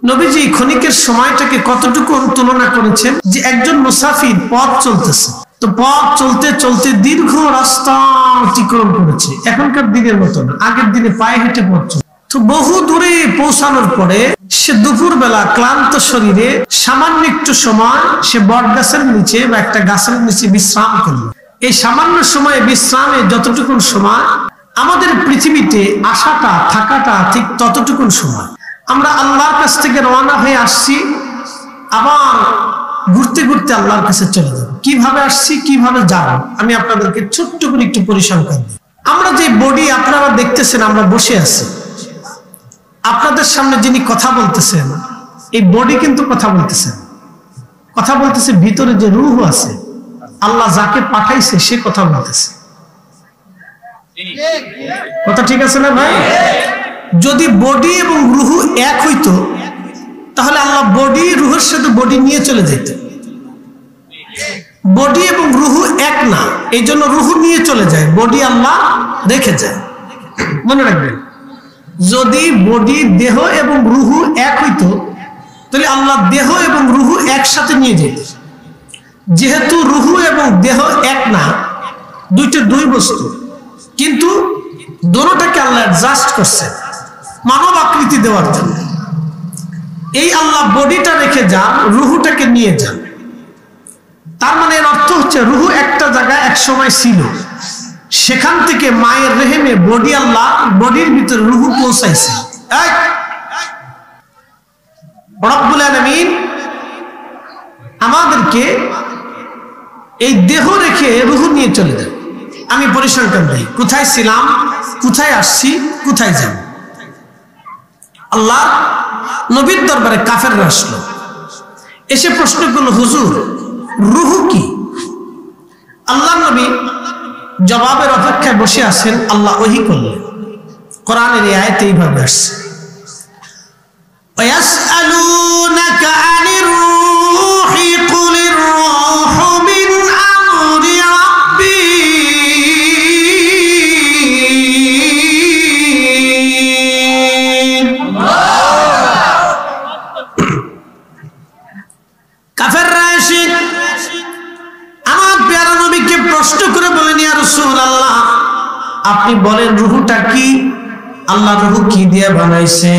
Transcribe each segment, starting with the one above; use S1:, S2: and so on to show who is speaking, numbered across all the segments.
S1: নবীজি ক্ষণিকের সময়টাকে কতটুকু তুলনা করেছেন যে একজন মুসাফির পথ চলতেছে, তো পথ চলতে চলতে দীর্ঘ রাস্তা অতিক্রম করেছে। এখনকার দিনের মতো না, আগের দিনে পায়ে হেঁটে পথ চলছে। তো বহু দূরে পৌঁছানোর পরে সে দুপুর বেলা ক্লান্ত শরীরে সামান্য একটু সময় সে বট গাছের নিচে বা একটা গাছের নিচে বিশ্রাম করলো। এই সামান্য সময়ে বিশ্রামে যতটুকুন সময় আমাদের পৃথিবীতে আসাটা থাকাটা ঠিক ততটুকুন সময়। আমরা আল্লাহর কাছ থেকে রওনা হয়ে আসছি, আবার ঘুরতে ঘুরতে আল্লাহর কাছে চলে যাব। কিভাবে আসছি, কিভাবে যাব, আমি আপনাদেরকে ছোট্ট করে একটু পরিসংখ্যান দিই। আমরা যে বডি আপনারা দেখতেছেন, আমরা বসে আছি, আপনাদের সামনে যিনি কথা বলতেছেন এই বডি কিন্তু কথা বলতেছেন, কথা বলতেছে ভিতরে যে রূহ আছে, আল্লাহ যাকে পাঠাইছে সে কথা বলতেছে। কথা ঠিক আছে না ভাই? যদি বডি এবং রূহ এক হইতো তাহলে আল্লাহ বডি রূহের সাথে বডি নিয়ে চলে যেত। বডি এবং রূহ এক না, এই জন্য রূহ নিয়ে চলে যায়, বডি আল্লাহ রেখে যায়। মনে রাখবেন, যদি বডি দেহ এবং রূহ এক হইতো তাহলে আল্লাহ দেহ এবং রূহ একসাথে নিয়ে যেত। যেহেতু রূহ এবং দেহ এক না, দুইটা দুই বস্তু, কিন্তু দুটোটাকে আল্লাহ অ্যাডজাস্ট করছে মানব আকৃতি দেওয়ার জন্য। এই আল্লাহ বডিটা রেখে যান, রূহটাকে নিয়ে যান। তার মানে এর অর্থ হচ্ছে রূহ একটা জায়গায় এক সময় ছিল, সেখান থেকে মায়ের রেহেমে বডি আল্লাহ বডির ভিতরে রূহ পৌঁছাইছে। রব্বুল আলামিন আমাদেরকে এই দেহ রেখে রূহ নিয়ে চলে যায়। আমি পরিসংখ্যান দিই, কোথায় ছিলাম, কোথায় আসছি, কোথায় যাব। আল্লাহ নবীর দরবারে কাফেররা আসলো, এসে প্রশ্ন করলো, হুজুর রূহ কি? আল্লাহ নবী জবাবের অপেক্ষায় বসে আছেন। আল্লাহ ওহী করলেন, কোরআনের এই আয়াতে এইভাবে আসছে, ওয়াসআলুনাকা আনির রূহি কুলির রূহু মিন আমরি রাব্বি কাফেররা এসে আমার প্যারা নবীকে প্রশ্ন করে বলেন, ইয়া রাসূলুল্লাহ আপনি বলেন রূহটা কি? আল্লাহ রূহ কি দিয়ে বানাইছে?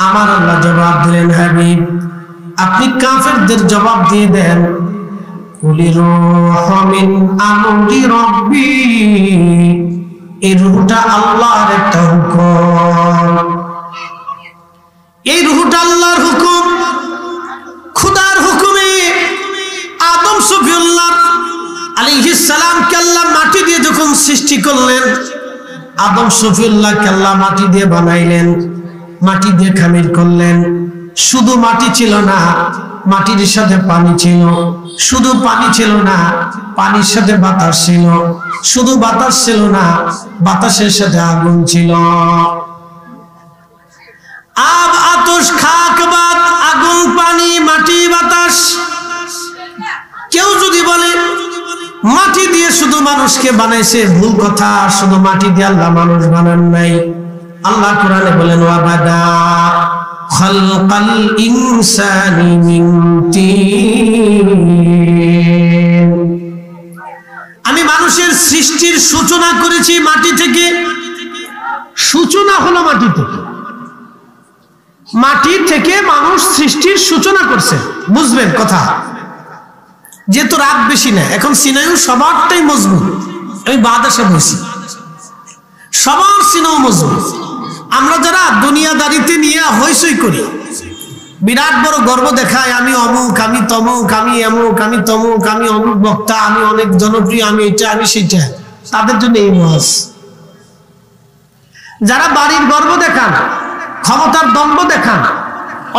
S1: আমার আল্লাহ জবাব দিলেন, হাবিব আপনি কাফেরদের জবাব দিয়ে দেন, কুলির রূহু মিন আমরি রাব্বি, এই রূহটা আল্লাহর একটা হুকুম। এই রূহটা আল্লাহর হুকুম, খোদার হুকুমে আদম সফিউল্লাহ আলাইহিস সালামকে আল্লাহ মাটি দিয়ে যখন সৃষ্টি করলেন, আদম সফিউল্লাহকে আল্লাহ মাটি দিয়ে বানাইলেন, মাটি দিয়ে খামির করলেন। শুধু মাটি ছিল না, মাটির সাথে পানি ছিল। শুধু পানি ছিল না, পানির সাথে বাতাস ছিল। শুধু বাতাস ছিল না, বাতাসের সাথে আগুন ছিল। আব আতশ খাক বাত, আগুন পানি মাটি বাতাস। কেউ যদি বলে মাটি দিয়ে শুধু মানুষকে বানাইছে, ভুল কথা। শুধু মাটি দিয়ে আল্লাহ মানুষ বানান নাই। আল্লাহ কোরআনে বলেন, ওয়াবাদা খালকাল ইনসানি মিন তিন, আমি মানুষের সৃষ্টির সূচনা করেছি মাটি থেকে। সূচনা হলো মাটি থেকে, মাটি থেকে মানুষ সৃষ্টির সূচনা করছে। বুঝবেন কথা, যেহেতু রাত বেশি না, এখন সিনাইও সবারটাই মজবুত। আমি বাতাসে বসি, সবার সিনাও মজবুত। আমরা যারা দুনিয়াদারিতে নিয়ে হইচই করি, বিরাট বড় গর্ব দেখায়, আমি অমুক, আমি তমুক, আমি এমুক, আমি তমুক, আমি অমুক বক্তা, আমি অনেক জনপ্রিয়, আমি এটা, আমি সেটা, তাদের জন্য এই ওয়াজ। যারা বাড়ির গর্ব দেখান, ক্ষমতার দম্ভ দেখান,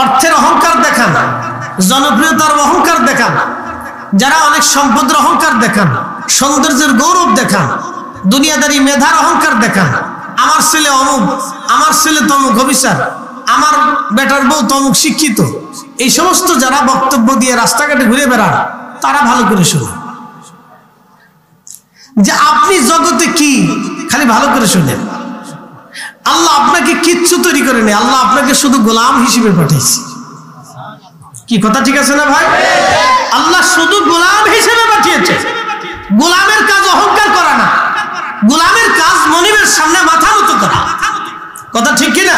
S1: অর্থের অহংকার দেখান, জনপ্রিয়তার অহংকার দেখান, যারা অনেক সম্পদের অহংকার দেখান, সৌন্দর্যের গৌরব দেখান, দুনিয়াদারি মেধার অহংকার দেখান, আমার ছেলে অমুক, আমার ছেলে তমুক অফিসার, আমার বেটার বউ তমুক শিক্ষিত, এই সমস্ত যারা বক্তব্য দিয়ে রাস্তাঘাটে ঘুরে বেড়ান, তারা ভালো করে শুনুন যে আপনি জগতে কি, খালি ভালো করে শুনেন। আল্লাহ আপনাকে কিচ্ছু তৈরি করেনি, আল্লাহ আপনাকে শুধু গোলাম হিসেবে পাঠিয়েছে। কি কথা ঠিক আছে না ভাই? আল্লাহ শুধু গোলাম হিসেবে পাঠিয়েছে। গোলামের কাজ অহংকার করা না, গোলামের কাজ মনিবের সামনে মাথা নত করা। কথা ঠিক কিনা?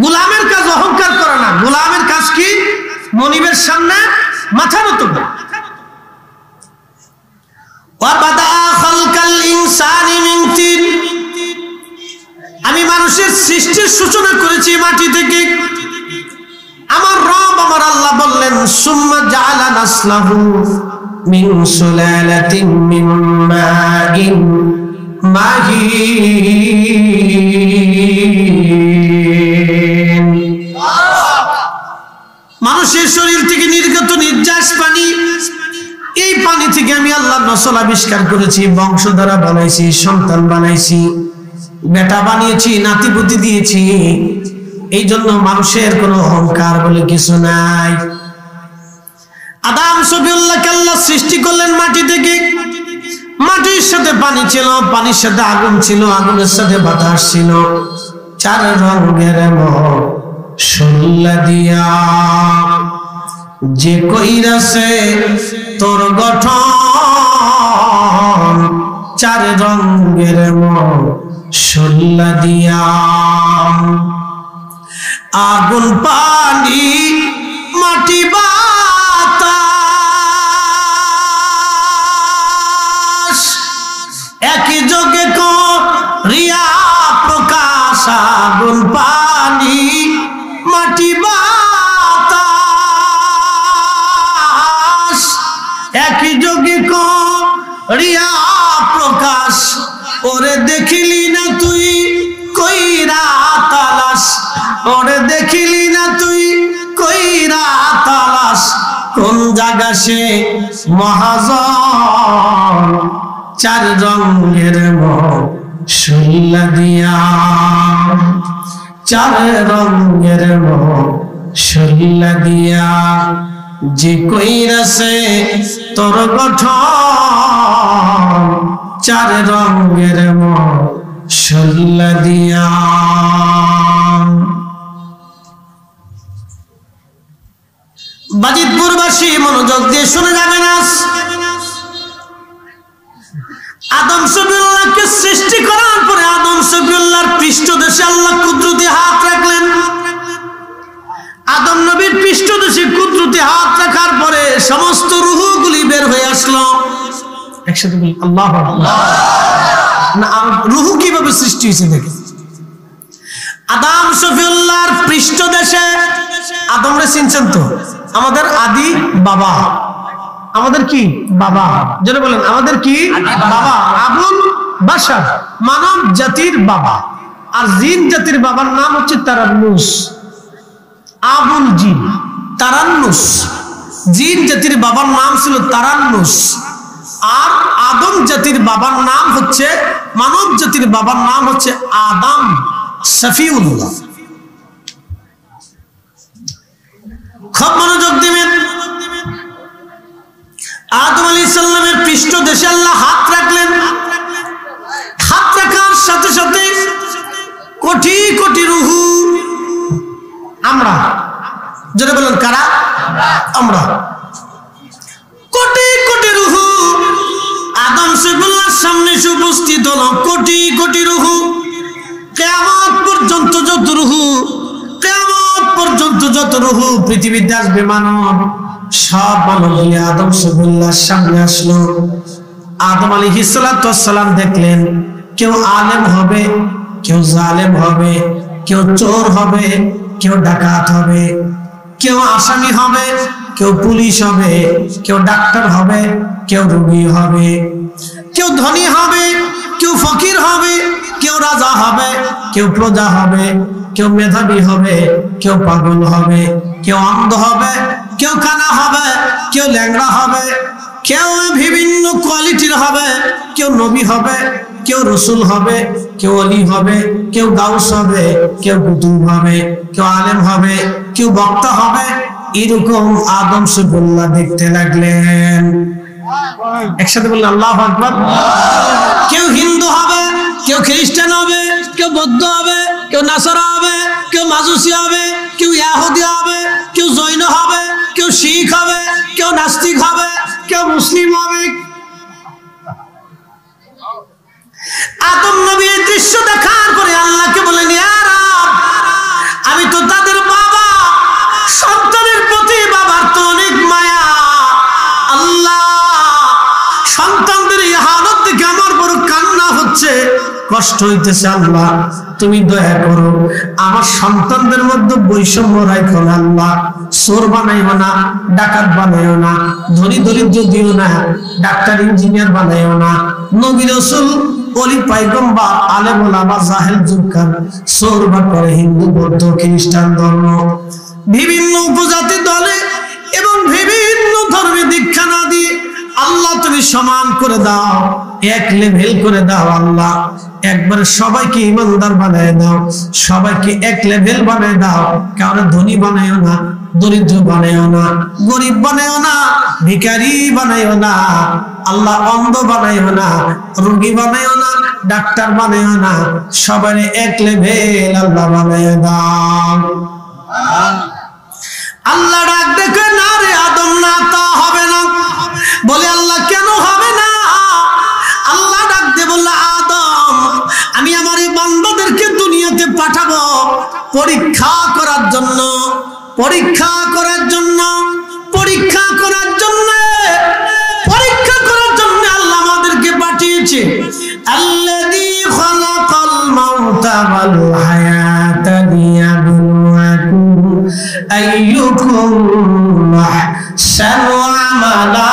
S1: গোলামের কাজ অহংকার করা না, গোলামের কাজ কি? মনিবের সামনে মাথা নত করা। আমি মানুষের সৃষ্টির সূচনা করেছি মাটি থেকে। আমার রব আমার আল্লাহ বললেন সুম্মা জাআলা নাসলাহু মিন সুলালাতিন মিন মাইন মাহিন। মানুষের শরীর থেকে নির্গত নির্যাস পানি, এই পানি থেকে আমি আল্লাহ নসল আবিষ্কার করেছি, বংশধারা বানাইছি, সন্তান বানাইছি, বেটা বানিয়েছি, নাতিপুতি দিয়েছি। এই জন্য মানুষের কোনো অহংকার বলে কিছু নাই। আদম সফিউল্লাহকে আল্লাহ সৃষ্টি করলেন মাটি থেকে। মাটির সাথে পানি ছিল, পানির সাথে আগুন ছিল, আগুনের সাথে বাতাস ছিল। চার রঙের মশলা দিয়া যে কইরাছে তোর গঠন, চার রঙের মশলা দিয়া। আগুন পানি মাটি বাতাস একই যোগে করিয়া প্রকাশ। আগুন পানি মাটি বাতাস একই যোগে করিয়া প্রকাশ। ওরে দেখিলি না তুই কইরা তালাশ, ওরে দেখিলি না তুই কইরা তালাশ। কোন জায়গা সে মহাজন, চার রঙের মশলা দিয়া। চার রঙের মশলা দিয়া যে কইরাছে তোর গঠন, চার রঙের মশলা দিয়া। বাজিতপুরবাসী মনোযোগ দিয়ে শুনে যাবেন। আদম সফিউল্লাহকে সৃষ্টি করার পরে আদম সফিউল্লাহর পৃষ্ঠদেশে আল্লাহ কুদরতি হাত রাখলেন। আদম নবীর পৃষ্ঠদেশে কুদরতি হাত রাখার পরে সমস্ত রূহগুলি বের হয়ে আসলো। একসাথে বলি আল্লাহু আকবার। না, রূহ কিভাবে সৃষ্টি হয়েছে দেখে। আদম সফিউল্লাহর পৃষ্ঠদেশে, আদমরে চিনছেন তো, আমাদের আদি বাবা, আমাদের কি বাবা, যেটা বলেন আমাদের কি বাবা। আবুল বাশার মানব জাতির বাবা, আর জিন জাতির বাবার নাম হচ্ছে তারান্নুস। আবুল জিন তারান্নুস, জিন জাতির বাবার নাম ছিল তারান্নুস। আর আদম জাতির বাবার নাম হচ্ছে, মানব জাতির বাবার নাম হচ্ছে আদম সফিউল্লাহ। খুব মনোযোগ দিবেন। আদম আলাইহিস সালামের পৃষ্ঠদেশে আল্লাহ হাত রাখলেন। হাত রাখার সাথে সাথে কোটি কোটি রূহ, আমরা যেটা বলেন কারা, আমরা কোটি কোটি রূহ আদম সফিউল্লাহর সামনে উপস্থিত হলো। কোটি কোটি রূহ, কিয়ামত পর্যন্ত যত রূহ, কিয়ামত পর্যন্ত যত রূহ পৃথিবীতে আসবে মানব, সব মানব নিয়ে আদম সফিউল্লাহর সামনে আসলো। আদম আলাইহিস সালাতু ওয়াস সালাম দেখলেন কেউ আলেম হবে, কেউ জালেম হবে, কেউ চোর হবে, কেউ ডাকাত হবে, কেউ আসামি হবে, কেউ পুলিশ হবে, কেউ ডাক্তার হবে, কেউ রোগী হবে, কেউ ধনী হবে, কেউ ফকির হবে, কেউ রাজা হবে, কেউ প্রজা হবে, কেউ মেধাবী হবে, কেউ পাগল হবে, কেউ অন্ধ হবে, কেউ কানা হবে, কেউ ল্যাংড়া হবে, কেউ বিভিন্ন কোয়ালিটির হবে, কেউ নবী হবে, কেউ রসুল হবে, কেউ ওলি হবে, কেউ গাউস হবে, কেউ কুতুব হবে, কেউ আলেম হবে, কেউ বক্তা হবে। এরকম আদম সফিউল্লাহ দেখতে লাগলেন। একসাথে বললেন আল্লাহু আকবার। কেউ হিন্দু হবে, কেউ খ্রিস্টান হবে, কেউ বৌদ্ধ হবে, কেউ নাসারা হবে, কেউ মাজুসি হবে, কেউ ইহুদি হবে, কেউ জৈন হবে, আদম নবী এই দৃশ্য দেখার পরে আল্লাহকে বলেন, ইয়া রব, আমি তো তাদের বাবা, সন্তানের প্রতি বাবার তো অনেক মায়া। আল্লাহ, সন্তানদের এই হালত দেখে আমার বড় কান্না হচ্ছে, কষ্ট হইতেছে। আল্লাহ, তুমি দয়া করো, আমার সন্তানদের মধ্যে বৈষম্য রাখো না। আল্লাহ, চোর বানাইও না, ডাকাত বানাইও না, ধনী দরিদ্র দিও না, ডাক্তার ইঞ্জিনিয়ার বানাইও না, নবী রাসূল ওলি পয়গম্বর আলেম ওলামা জাহেল জুকার চোর বা করে হিন্দু বৌদ্ধ খ্রিস্টান ধর্ম বিভিন্ন উপজাতি দলে এবং বিভিন্ন ধর্মে দীক্ষা না দিয়ে আল্লাহ তুমি সমান করে দাও, এক লেভেল করে দাও। আল্লাহ, একবার সবাইকে ইমানদার বানায় দাও, সবাইকে এক লেভেল বানায় দাও। কারণ ধনী বানায়ও না, দরিদ্র বানায়ও না, গরিব বানায়ও না, ভিখারি বানায়ও না। আল্লাহ, অন্ধ বানায়ও না, রোগী বানায়ও না, ডাক্তার বানায়ও না, সবাই এক লেভেল আল্লাহ বানায় দাও। আল্লাহ ডাক দেখে, না রে আদম, না, তা হবে না। বলে, আল্লাহ কেন হবে না? আল্লাহ ডাক দিয়ে বলল, আদম, আমি আমার এই বান্দাদেরকে দুনিয়াতে পাঠাবো পরীক্ষা করার জন্য, পরীক্ষা করার জন্য, পরীক্ষা করার জন্য, পরীক্ষা করার জন্য আল্লাহ আমাদেরকে পাঠিয়েছে। আল্লাযী খালাকাল মাউতা ওয়াল হায়াতা লিয়াবলুয়াকুম আইয়ুকুম আহসানু আমালা।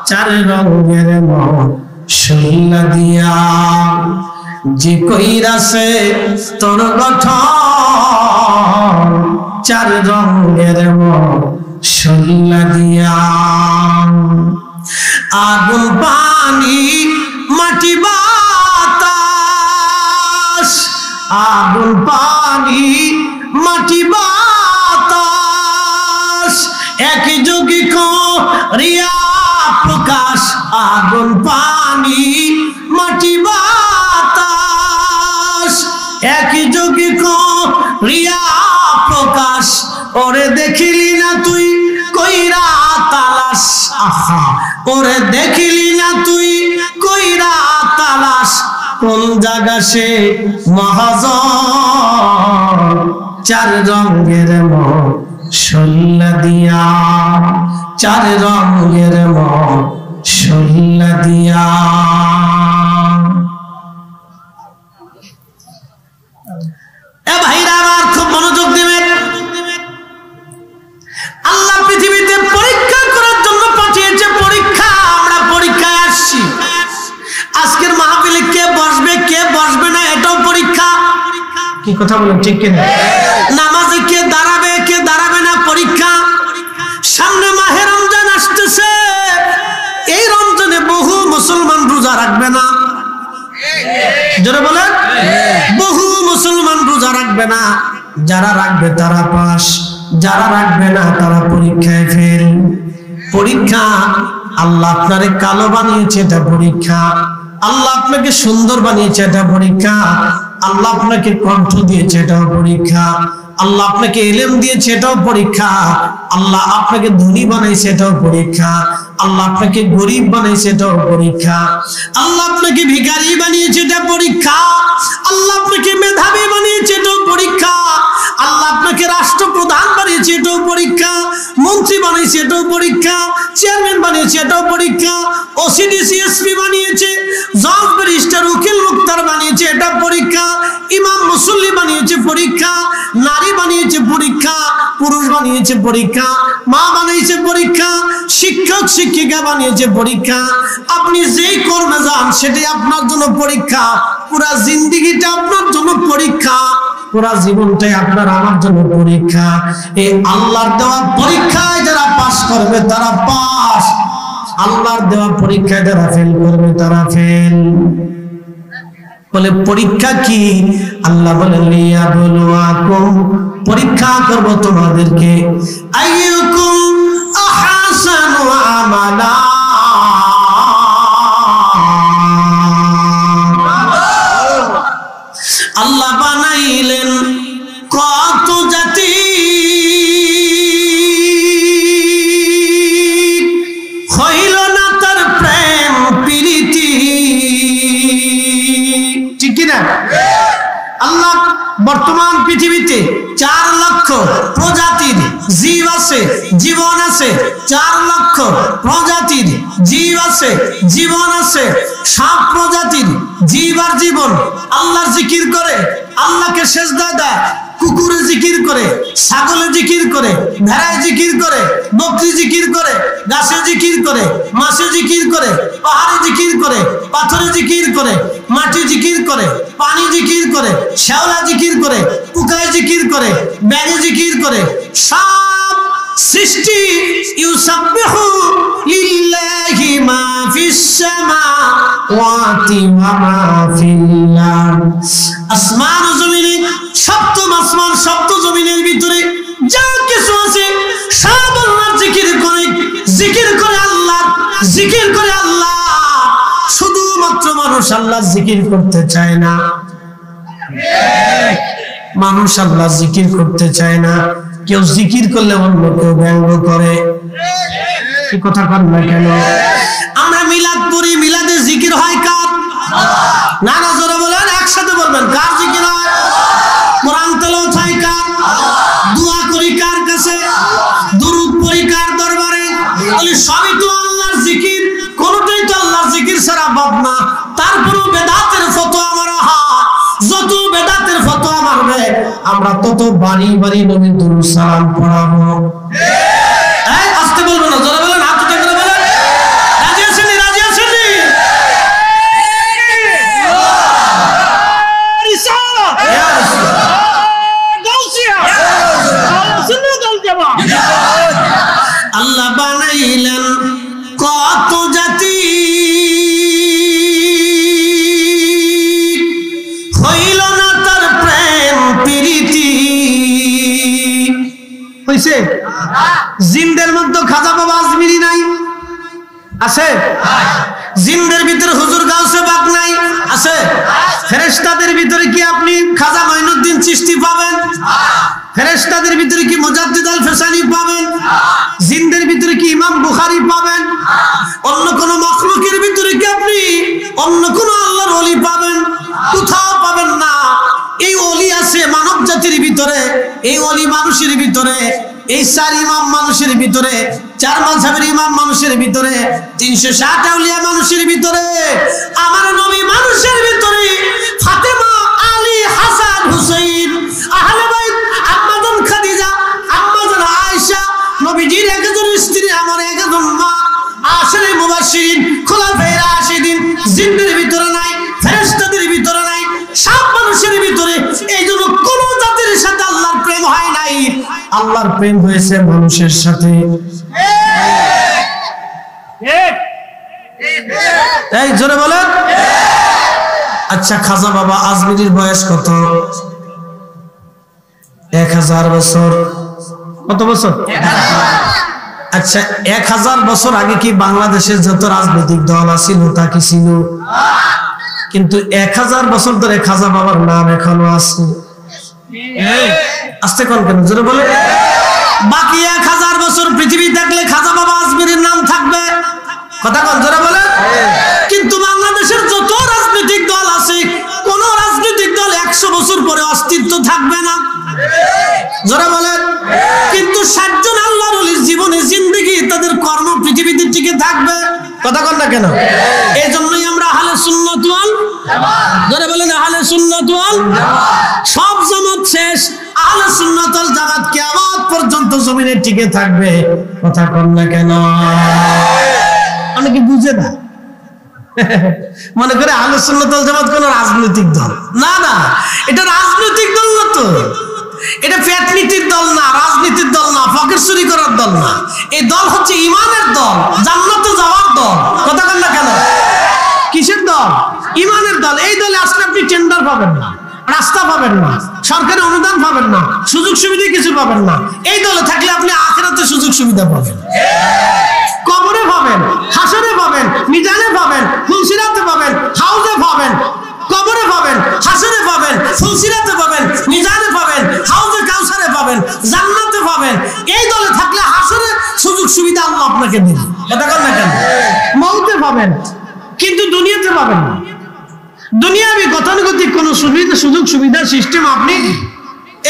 S1: চার রঙের মশলা দিয়া যে কইরাছে তোর গঠন, চার রঙের মশলা দিয়া আগুন পানি মাটি বাতাস, আগুন পানি মাটি বাতাস একই যোগী করিয়া প্রকাশ। আগুন পানি মাটি বাতাস একই যোগী করিয়া প্রকাশ। ওরে দেখিলি না তুই কইরা তালাশ, আহা, ওরে দেখিলি না তুই কইরা তালাশ, কোন জায়গা সে মহাজন। চার রঙের মশলা দিয়া, চার রঙের মশলা দিয়া। এ ভাইরা আমার, খুব মনোযোগ দিবেন। আল্লাহ পৃথিবীতে পরীক্ষা করার জন্য পাঠিয়েছে। পরীক্ষা, আমরা পরীক্ষায় আসছি। আজকের মাহফিলে কে বসবে কে বসবে না এটাও পরীক্ষা। কি কথা বলেন, ঠিক কিনা? নামাজে কে দাঁড়াবে কে দাঁড়াবে না পরীক্ষা। সামনে মাহে রমজান আসতেছে, এই রমজানে বহু মুসলমান রোজা রাখবে না। জোরে বলেন, বহু মুসলমান রোজা রাখবে না। যারা রাখবে তারা পাস, যারা রাখবে না তারা পরীক্ষায় ফেল। পরীক্ষা, আল্লাহ আপনারে কালো বানিয়েছে, এটা পরীক্ষা। আল্লাহ আপনাকে সুন্দর বানিয়েছে, এটা পরীক্ষা। আল্লাহ আপনাকে কণ্ঠ দিয়েছে, এটাও পরীক্ষা। আল্লাহ আপনাকে ইলম দিয়েছে, এটাও পরীক্ষা। আল্লাহ আপনাকে ধনী বানাইছে, এটাও পরীক্ষা। আল্লাহ আপনাকে গরিব বানাইছে, এটাও পরীক্ষা। আল্লাহ আপনাকে ভিখারি বানিয়েছে, এটা পরীক্ষা। আল্লাহ আপনাকে মেধাবী বানিয়েছে, এটাও পরীক্ষা। আল্লাহ আপনাকে রাষ্ট্রপ্রধান বানিয়েছে, এটাও পরীক্ষা। মন্ত্রী বানিয়েছে, এটাও পরীক্ষা। চেয়ারম্যান বানিয়েছে, এটাও পরীক্ষা। ওসিডি সিএসপি বানিয়েছে, জজ ব্যারিস্টার উকিল মুক্তার বানিয়েছে, এটা পরীক্ষা। ইমাম মুসল্লি বানিয়েছে, পরীক্ষা। নারী বানিয়েছে, পরীক্ষা। পুরুষ বানিয়েছে, পরীক্ষা। মা বানিয়েছে, পরীক্ষা। শিক্ষক শিক্ষিকা বানিয়েছে, পরীক্ষা। আপনি যেই কর্মে যান সেটাই আপনার জন্য পরীক্ষা। পুরা জিন্দেগিটা আপনার জন্য পরীক্ষা, পুরা জীবনটাই আপনার আমার জন্য পরীক্ষা। এই আল্লাহর দেওয়া পরীক্ষায় যারা পাস করবে তারা পাস, আল্লাহর দেওয়া পরীক্ষায় যারা ফেল করবে তারা ফেল। বলে পরীক্ষা কি? আল্লাহ বলেন লিয়াবলুয়াকুম, পরীক্ষা করব তোমাদেরকে। আইয়ুকুম আহসানু আমালা, আল্লাহ বানাইলেন কত জাতি, কিনা? আল্লাহ বর্তমান পৃথিবীতে 4 লক্ষ প্রজাতির জীব আছে, জীবন আছে। 4 লক্ষ প্রজাতির জীব আছে, জীবন আছে। সব প্রজাতির জীব আর জীবন আল্লাহর জিকির করে, আল্লাহকে সেজদা দেয়। কুকুরে জিকির করে, ছাগলে জিকির করে, ভেড়ায় জিকির করে, বকরি জিকির করে, গাছে জিকির করে, মাছে জিকির করে, পাহাড়ে জিকির করে, পাথরে জিকির করে, মাটি জিকির করে, পানি জিকির করে, শ্যাওলা জিকির করে, পোকায় জিকির করে, ব্যাঙে জিকির করে। সব সৃষ্টি ইউসাব্বিহু লিল্লাহি মা ফিস সামাওয়াতি ওয়া মা ফিল আরদ। আসমান ও জমিনে, সপ্তম আসমান সপ্ত জমিনের ভিতরে যা কিছু আছে সব আল্লাহর জিকির করে, জিকির করে আল্লাহ, জিকির করে আল্লাহ। শুধুমাত্র মানুষ আল্লাহর জিকির করতে চায় না। মানুষ আল্লাহ জিকির করতে চায় না। কেউ জিকির করলে অন্য কেউ ব্যঙ্গ করে। কি কথা কন না কেন? আমরা মিলাদ পড়ি, মিলাদে জিকির হয় কার? না না, জোরে বলেন, একসাথে বলবেন, কার জিকির হয়? কোরআন তেলাওয়াত হয় কার? দোয়া করি কার কাছে? দুরূদ পড়ি কার দরবারে? বলি সবই তো আল্লাহর জিকির, কোনটাই তো আল্লাহর জিকির ছাড়া বাদ না। তারপরেও বেদাতের ফতোয়া মারা হয়। যত বেদাতের ফতোয়া মারবে আমরা তত বাড়ি বাড়ি নবীর দুরূদ সালাম পড়াবো। এই আস্তে বলবেন না, জোরে বলেন, হাত উঁচু করে বলেন। রাজি আছেন? রাজি আছেন? আল্লাহ বানাইলেন কত জাতি, হইল না তার প্রেম প্রীতি। হইছে? জিনদের মধ্যে খাজা বাবা আজমিরি নাই? আছে? জিনদের ভিতরে হুজুর গাউসে বাগ নাই? আছে? ফেরেশতাদের ভিতরে কি আপনি খাজা মঈনুদ্দিন চিশতি পাবেন? ফেরেশতাদের ভিতরে কি মুজাদ্দিদ আল ফেসানি পাবেন? জিনদের ভিতরে কি ইমাম বুখারী পাবেন? অন্য কোন মাখলুকের ভিতরে কি আপনি অন্য কোন আল্লাহর ওলি পাবেন? কোথাও পাবেন না। এই ওলি আছে মানব জাতির ভিতরে, এই ওলি মানুষের ভিতরে, এই 4 ইমাম মানুষের ভিতরে, 4 মাযহাবের ইমাম মানুষের ভিতরে, 360 আউলিয়া মানুষের ভিতরে, আমার নবী মানুষের ভিতরে, ফাতেমা, আলী, হাসান, হুসাইন, আহলে বাইত, আম্মাজান খাদিজা, আম্মাজান আয়েশা, নবীজির 1 জন স্ত্রী, আমার 1 জন মা, আশরে মুবাশশিরিন, খুলাফায়ে রাশিদিন। জিনদের ভিতরে নাই, ফেরেশতাদের ভিতরে নাই, সব মানুষের ভিতরে। এইজন্য কোন জাতির সাথে আল্লাহর প্রেম হয় নাই, আল্লাহর প্রেম হয়েছে মানুষের সাথে। এই জোরে বলেন। আচ্ছা, খাজা বাবা আজমিরির বয়স কত? 1000 বছর। কত বছর? আচ্ছা, 1000 বছর আগে কি বাংলাদেশের যত রাজনৈতিক দল আছিল তা কি ছিল? কিন্তু 1000 বছর ধরে খাজা বাবার নাম এখনো আছে। আস্তে কোন কেন? জোরে বলে। বাকি 1000 বছর পৃথিবী থাকলে খাজা বাবা আজমিরের নাম থাকবে। কথা কোন? জোরে বলে। কিন্তু বাংলাদেশের যত রাজনৈতিক দল আছে, কোন রাজনৈতিক দল 100 বছর পরে অস্তিত্ব থাকবে না। জোরে বলেন। কিন্তু 60 জন আল্লাহর ওলির জীবনে জিন্দেগি, তাদের কর্ম পৃথিবীতে টিকে থাকবে। কথা কন না কেন? এই জন্যই আমরা আহলে সুন্নাত ওয়াল জামাত। জোরে বলেন, আহলে সুন্নাত ওয়াল জামাত। সব জামাত শেষ, আহলে সুন্নাত ওয়াল জামাত কিয়ামত পর্যন্ত জমিনে টিকে থাকবে। কথা কন না কেন? অনেকে বুঝে না, মনে করে আহলে সুন্নাত ওয়াল জামাত কোন রাজনৈতিক দল। না না, এটা রাজনৈতিক দল না তো। এটা পেটনীতির দল না, রাজনীতির দল না, ফকির চুরি করার দল না। এই দল হচ্ছে ইমানের দল, জান্নাতে যাওয়ার দল। কথা বল না কেন? কিসের দল? ইমানের দল। এই দলে আসলে আপনি টেন্ডার পাবেন না, রাস্তা পাবেন না, সরকারি অনুদান পাবেন না, সুযোগ সুবিধা কিছু পাবেন না। এই দলে থাকলে আপনি আখিরাতে সুযোগ সুবিধা পাবেন, কবরে পাবেন, হাসরে পাবেন, মিজানে পাবেন, ফুলসিরাতে পাবেন, হাউজে পাবেন, কবরে পাবেন, হাসরে পাবেন, ফুলসিরাতে পাবেন, মিজানে পাবেন, হাউজে কাউসারে পাবেন, জান্নাতে পাবেন। এই দলে থাকলে হাসরে সুযোগ সুবিধা আল্লাহ আপনাকে দিবেন। এটা কর না কেন? মউতে পাবেন, কিন্তু দুনিয়াতে পাবেন না। দুনিয়াবি গতানুগতিক কোন সুবিধা সুযোগ সুবিধার সিস্টেম আপনি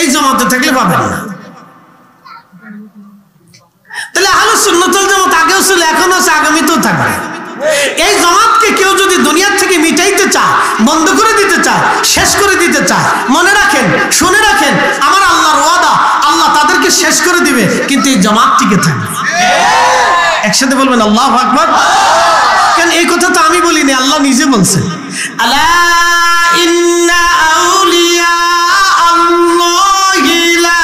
S1: এই জামাতে থাকলে পাবেন না। তাহলে আহলে সুন্নাত ওয়াল জামাত আগেও ছিল, এখনো আছে, আগামীতেও থাকবে। এই জামাতকে কেউ যদি দুনিয়ার থেকে মিটাইতে চায়, বন্ধ করে দিতে চায়, শেষ করে দিতে চায়, মনে রাখেন, শুনে রাখেন, আমার আল্লাহর ওয়াদা, আল্লাহ তাদেরকে শেষ করে দিবে, কিন্তু এই জামাত টিকে থাকবে। একসাথে বলবেন আল্লাহু আকবার। কেন এই কথা তো আমি বলিনি, আল্লাহ নিজে বলছেন, আলা ইন্না আউলিয়া আল্লাহি লা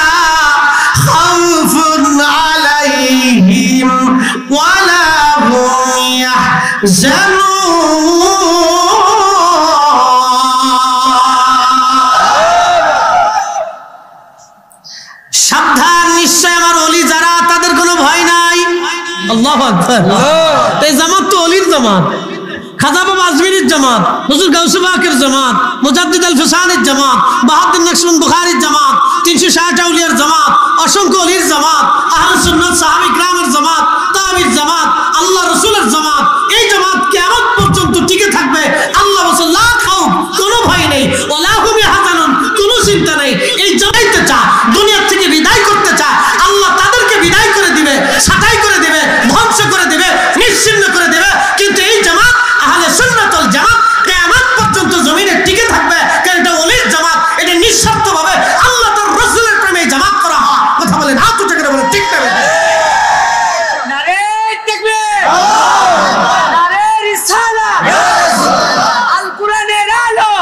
S1: খাউফুন আলাইহিম ওয়ালা হুম সাবধান, নিশ্চয় আমার ওলি যারা, তাদের কোনো ভয় নাই। আল্লাহু আকবার। এই জামাত তো ওলির জামাত, খাজা বাবা আজমিরের জামাত, হুজুর গাউসে পাকের জামাত, মুজাদ্দিদ আল ফিসানের জামাত, বাহাউদ্দিন নকশবন্দি বুখারীর জামাত, 360 আউলিয়ার জামাত, অসংখ্য ওলির জামাত, আহলে সুন্নাত সাহাবা কিরামের জামাত, তাবিঈর জামাত, আল্লাহ রাসূলের জামাত। এই জামাত কিয়ামত পর্যন্ত টিকে থাকবে। আল্লাহ বলেন লা খাউফ, কোনো ভয় নেই, ওয়ালা হুম ইয়াহজানুন, কোনো চিন্তা নেই। এই জামাইতে চায়, দুনিয়া থেকে বিদায় করতে চায়, আল্লাহ তাদেরকে বিদায় করে দিবে, ছাঁটাই করে দিবে, ধ্বংস করে দিবে, নিশ্চিহ্ন করে দিবে। কিন্তু এই জামাত আহলে সুন্নাত ওয়াল জামাত কিয়ামত পর্যন্ত জমিনে টিকে থাকবে, কারণ এটা ওলির জামাত। এটা নিঃস্বার্থভাবে আল্লাহ তার রাসূলের প্রেমে জামাত করা হয়। কথা বলেন, হাত উঁচু করে বলেন ঠিক না?
S2: নারে তাকবীর, নারে রিসালাত, আল কোরআনের আলো,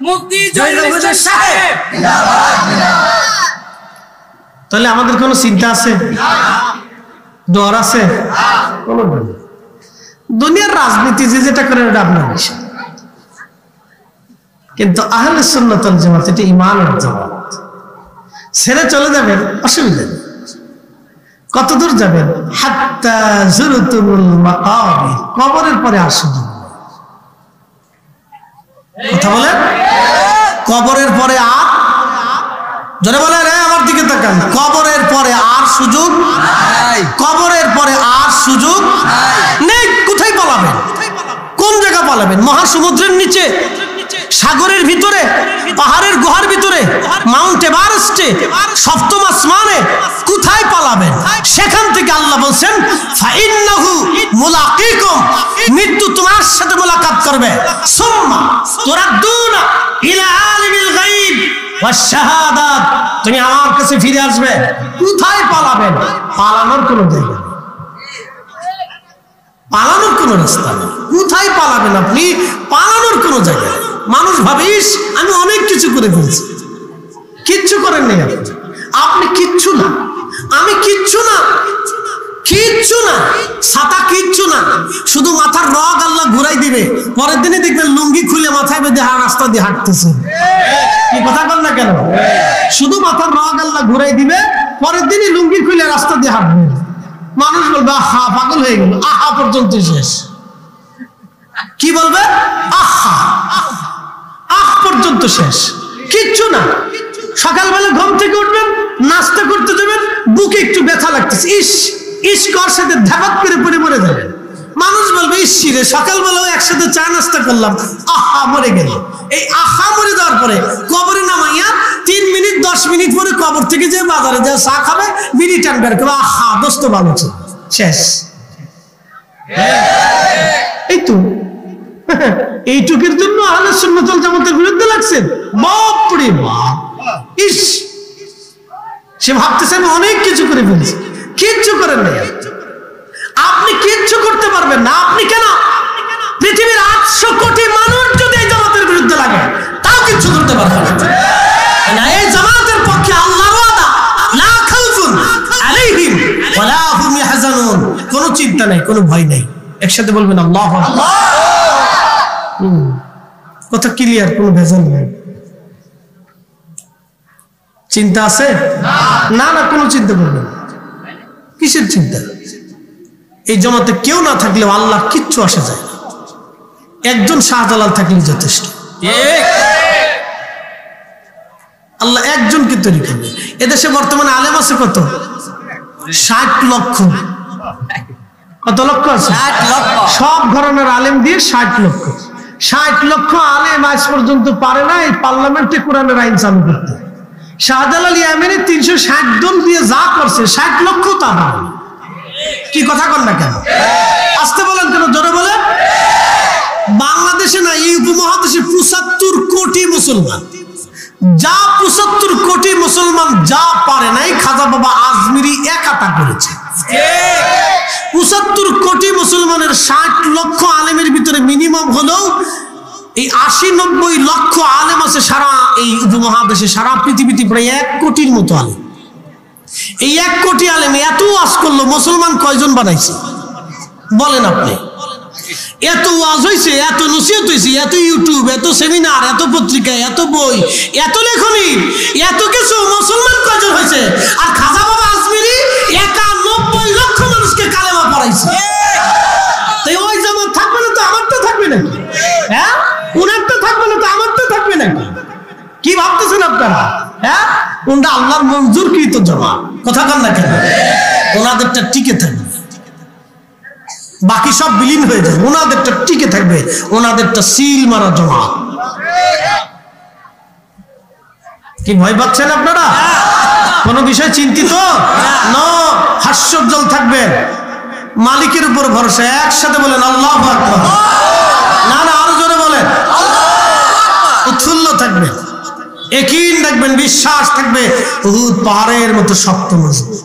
S2: মুফতি জয়নুল সাহেব জিন্দাবাদ।
S1: তাহলে আমাদের কোনো চিন্তা আছে, ডর আছে? কোনো ডর নেই। দুনিয়ার রাজনীতি যে যেটা করে ওটা আপনার বিষয়, কিন্তু আহলে সুন্নাত ওয়াল জামাত এটা ঈমানের জামাত। ছেড়ে চলে যাবেন, অসুবিধা নেই। কত দূর যাবেন? হাত্তা যুরতুমুল মাকাবির, কবরের পরে আর সুযোগ নেই। কথা বলেন, কবরের পরে আর, জোরে বলেন, রে আমার দিকে তাকান, কবরের পরে আর সুযোগ নাই। কবরের পরে আর সুযোগ নেই। কোথায় পালাবেন? কোন জায়গা পালাবেন? মহাসমুদ্রের নিচে, সাগরের ভিতরে, পাহাড়ের গুহার ভিতরে, মাউন্ট এভারেস্টে, সপ্তম আসমানে, কোথায় পালাবেন? সেখান থেকে আল্লাহ বলছেন ফাইন্নাহু মুলাকিকুম, মৃত্যু তোমার সাথে মোলাকাত করবে। সুম্মা তুরাদ্দুনা ইলা আলিমিল গায়ব ওয়াশ শাহাদাত, তুমি আমার কাছে ফিরে আসবে। কোথায় পালাবেন? পালানোর কোনো জায়গা নেই, পালানোর কোনো রাস্তা নেই। কোথায় পালাবেন আপনি? পালানোর কোনো জায়গা নেই। মানুষ ভাবিস আমি অনেক কিছু করে ফেলছি, কিচ্ছু করেন নেই আপনি। আপনি কিচ্ছু না, আমি কিচ্ছু না, কিচ্ছু না, ছাতা কিচ্ছু না, শুধু মাথার রগ আল্লাহ ঘুরাই দিবে। পরের দিনে দেখবেন লুঙ্গি খুলে মাথায় বেঁধে রাস্তা দিয়ে হাঁটতেছে। কি কথা বল না কেন? শুধু মাথার রগ আল্লাহ ঘুরাই দিবে, পরের দিনই লুঙ্গি খুলে রাস্তা দিয়ে হাঁটবে। মানুষ বলবে আহা পাগল হয়ে গেল, আহা পর্যন্ত শেষ। কি বলবে? আহা, আহ পর্যন্ত শেষ, কিচ্ছু না। সকালবেলা ঘুম থেকে উঠবেন, নাস্তা করতে যাবেন, বুকে একটু ব্যথা লাগতেছে, ইস ইস কর সাথে ধাপাত করে পড়ে মরে যাবেন। মানুষ বলবে ইস রে, সকালবেলাও একসাথে চা নাস্তা করলাম, আহা মরে গেল। এই আহা মরে যাওয়ার পরে কবরে নামাইয়া 3 মিনিট 10 মিনিট পরে কবর থেকে যে বাজারে যা চা খাবে, বিড়ি টান বের করবে, আহা দোস্ত ভালো ছিল, শেষ। এই তো এইটুকের জন্য আহলে সুন্নাত ওয়াল জামাতের বিরুদ্ধে লাগছেন। বাপ রে বাপ, ইস, সে ভাবতেছে আমি অনেক কিছু করে ফেলছি, কিচ্ছু করেন নাই আপনি, কিচ্ছু করতে পারবেন না। আপনি কেন? পৃথিবীর 800 কোটি মানুষ যদি এই জামাতের বিরুদ্ধে লাগে, তাও কিচ্ছু করতে পারবেন না। এই জামাতের পক্ষে আল্লাহর ওয়াদা, লা খাউফুন আলাইহিম ওয়ালা হুম ইয়াহজানুন, কোনো চিন্তা নাই, কোনো ভয় নাই। একসাথে বলবেন আল্লাহু আকবার। কথা ক্লিয়ার, কোনো ভেজাল নেই। চিন্তা আছে? না না, কোনো চিন্তা করবেন। কিসের চিন্তা? এই জামাতে কেউ না থাকলেও আল্লাহ কিচ্ছু আসে যায় না। একজন শাহজালাল থাকলে যথেষ্ট। আল্লাহ একজনকে তৈরি করবে। এদেশে বর্তমানে আলেম আছে কত? 60 লক্ষ। কত লক্ষ আছে?
S2: 60 লক্ষ।
S1: সব ধরনের আলেম দিয়ে 60 লক্ষ। 60 লক্ষ আলেম আজ পর্যন্ত পারে না এই পার্লামেন্টে কোরআনের আইন চালু করতে। শাহজালাল ইয়ামানি 360 দল দিয়ে যা করছে 60 লক্ষ তা না। কি কথা কন না কেন? আসতে বলেন কেন? জোরে বলেন। বাংলাদেশে না, এই উপমহাদেশে 75 কোটি মুসলমান, যা 75 কোটি মুসলমান যা পারে নাই খাজা বাবা আজমিরি একাতা করেছে। 75 কোটি মুসলমানের 60 লক্ষ আলেমের ভিতরে মিনিমাম হলো এই 80-90 লক্ষ আলেম আছে সারা এই উপমহাদেশে, সারা পৃথিবীতে প্রায় 1 কোটির মতো আলেম। এই 1 কোটি আলেম এত ওয়াজ করলো, মুসলমান কয়জন বানাইছে বলেন আপনি? এত ওয়াজ হয়েছে, এত নসিহত হয়েছে, এত ইউটিউব, এত সেমিনার, এত পত্রিকা, এত বই, এত লেখনী, এত কিছু, মুসলমান কয়জন হয়েছে? আর খাজা বাবা আজমিরি 91 লক্ষ মানুষকে কালেমা পড়াইছে। তাই ওই জামাত থাকবে না তো আমারটা থাকবে নাকি? হ্যাঁ, উনারটা থাকবে না তো আমারটা থাকবে নাকি? কি ভাবতেছেন আপনারা? হ্যাঁ, ওটা আল্লাহর মঞ্জুর কৃত জমা। কথা কান না কেন? ওনাদেরটা টিকে থাকবে, বাকি সব বিলীন হয়ে যাবে, ওনাদেরটা টিকে থাকবে, ওনাদেরটা সিল মারা জমা। কি ভয় পাচ্ছেন আপনারা? কোন বিষয় চিন্তিত না, হাস্যোজ্জ্বল থাকবেন, মালিকের উপর ভরসা। একসাথে বলেন আল্লাহু আকবার। না না, আরো জোরে বলেন। উৎফুল্ল থাকবে, ইয়াকিন রাখবেন, বিশ্বাস থাকবে উহুদ পাহাড়ের মতো শক্ত মজবুত।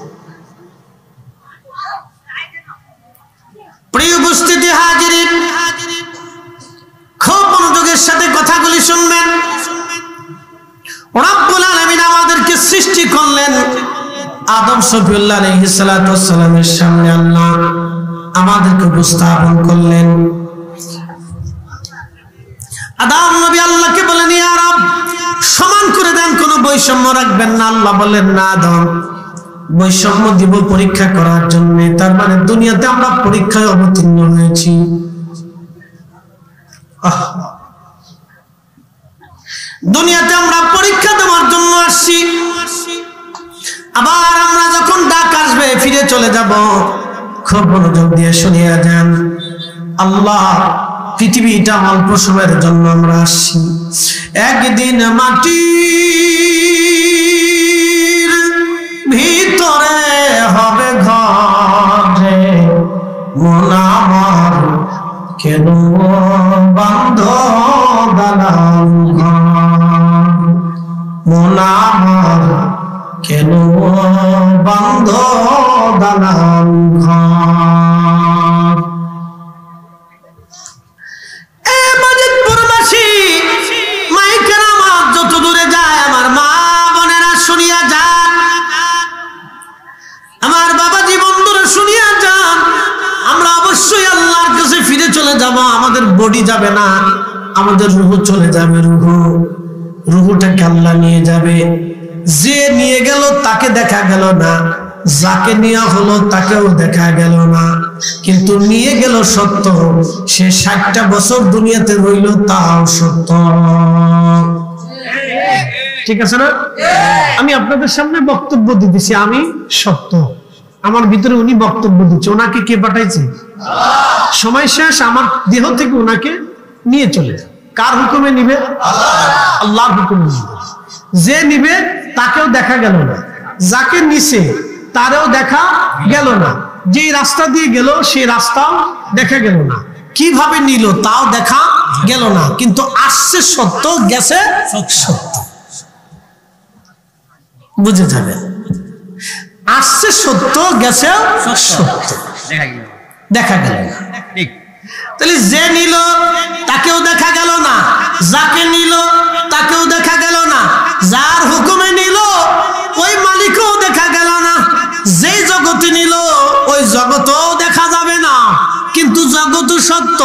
S1: প্রিয় উপস্থিতি হাজিরিন, খুব মনোযোগের সাথে কথাগুলি শুনবেন। রব্বুল আলামিন আমাদেরকে সৃষ্টি করলেন, আদম শফিউল্লাহ আলাইহিস সালাতু ওয়াস সালামের সামনে আল্লাহ আমাদেরকে উপস্থাপন করলেন। আদম নবী আল্লাহকে বলেন, ইয়া রব, সমান করে দেন, কোনো বৈষম্য রাখবেন না। আল্লাহ বলেন, না আদম, বৈষম্য দিব পরীক্ষা করার জন্য। তার মানে দুনিয়াতে আমরা পরীক্ষায় অবতীর্ণ হয়েছি। দুনিয়াতে আমরা পরীক্ষা দেওয়ার জন্য আসছি। আবার আমরা যখন ডাক আসবে ফিরে চলে যাব। খুব মনোযোগ দিয়ে শুনিয়া যান। আল্লাহ, পৃথিবীটা অল্প সময়ের জন্য আমরা আসছি। একদিন মাটির ভিতরে হবে ঘরে, মন আমার কেন বান্ধ দালান ঘর, মন আমার কেন বান্ধ দালান ঘর। বাজিতপুরবাসী মাইকের আমার যত দূরে যায়, আমার মা বোনেরা শুনিয়া যান, আমার বাবাজি বন্ধুরা শুনিয়া যান। আমরা অবশ্যই আল্লাহর কাছে ফিরে চলে যাব। আমাদের বডি যাবে না, আমাদের রূহ চলে যাবে। রূহটাকে আল্লাহ নিয়ে যাবে। যে নিয়ে গেল তাকে দেখা গেল না, যাকে নেওয়া হলো তাকেও দেখা গেল না, কিন্তু নিয়ে গেল সত্য। সে 60টা বছর দুনিয়াতে রইল, তাও সত্য। ঠিক আছে না? আমি আপনাদের সামনে বক্তব্য দিতেছি, আমি সত্য, আমার ভিতরে উনি বক্তব্য দিচ্ছে। ওনাকে কে পাঠাইছে? সময় শেষ, আমার দেহ থেকে ওনাকে নিয়ে চলে যাবে। কার হুকুমে নিবে? আল্লাহর হুকুমে নিবে। যে নিবে তাকেও দেখা গেল না, যাকে নিছে তারেও দেখা গেল না, যে রাস্তা দিয়ে গেল সেই রাস্তাও দেখা গেল না, কিভাবে নিল তাও দেখা গেল না, কিন্তু আসছে সত্য, গেছে সত্য। বুঝে যাবে, আসছে সত্য, গেছে সত্য, দেখা গেল না। তাহলে যে নিল তাকেও দেখা গেল না, যাকে নিল তাকেও দেখা গেল না, যার হুকুমে নিল ওই মালিকও দেখা গেল না, যে জগতে নিল ওই জগতও দেখা যাবে না, কিন্তু জগৎ সত্য,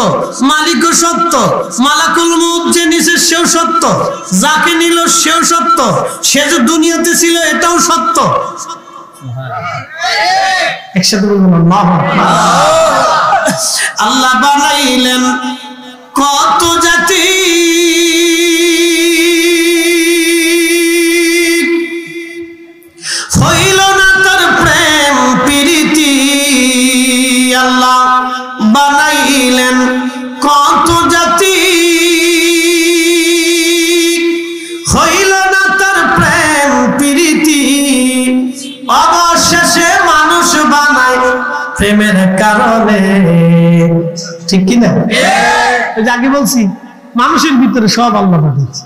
S1: মালিকও সত্য, মালাকুল মউত যে নিছে সেও সত্য, যাকে নিল সেও সত্য, সে যে দুনিয়াতে ছিল এটাও সত্য। একসাথে বলুন আল্লাহু আকবার। আল্লাহ বানাইলেন কত জাতি, হইল না তার প্রেম প্রীতি। আল্লাহ বলে, ঠিক কিনা? আগে বলছি মানুষের ভিতরে সব আল্লাহ পাঠিয়েছে।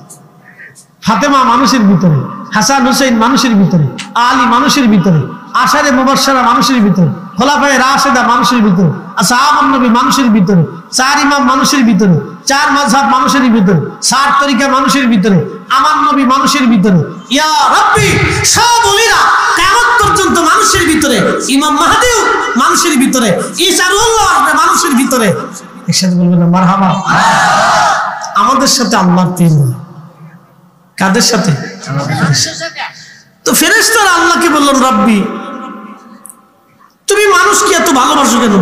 S1: ফাতেমা মানুষের ভিতরে, হাসান হুসেন মানুষের ভিতরে, আলী মানুষের ভিতরে, আশারে মুবাশশারা মানুষের ভিতরে, খোলাফায়ে রাশেদা মানুষের ভিতরে, আসহাবুন নবী মানুষের ভিতরে, চার ইমাম মানুষের ভিতরে, চার মাযহাব মানুষের ভিতরে, চার তরিকা মানুষের ভিতরে, আমার নবী মানুষের ভিতরে, ইয়া রাব্বি সব ওলিরা কিয়ামত পর্যন্ত মানুষের ভিতরে, ইমাম মাহদিও মানুষের ভিতরে, ঈসা রুহুল্লাহ আসবে মানুষের ভিতরে। একসাথে বলবেন না মারহাবা। আমাদের সাথে আল্লাহর প্রেম। কাদের সাথে? তো ফেরেশতারা আল্লাহকে বললেন, রব্বি তুমি মানুষকে এত ভালোবাসো কেন?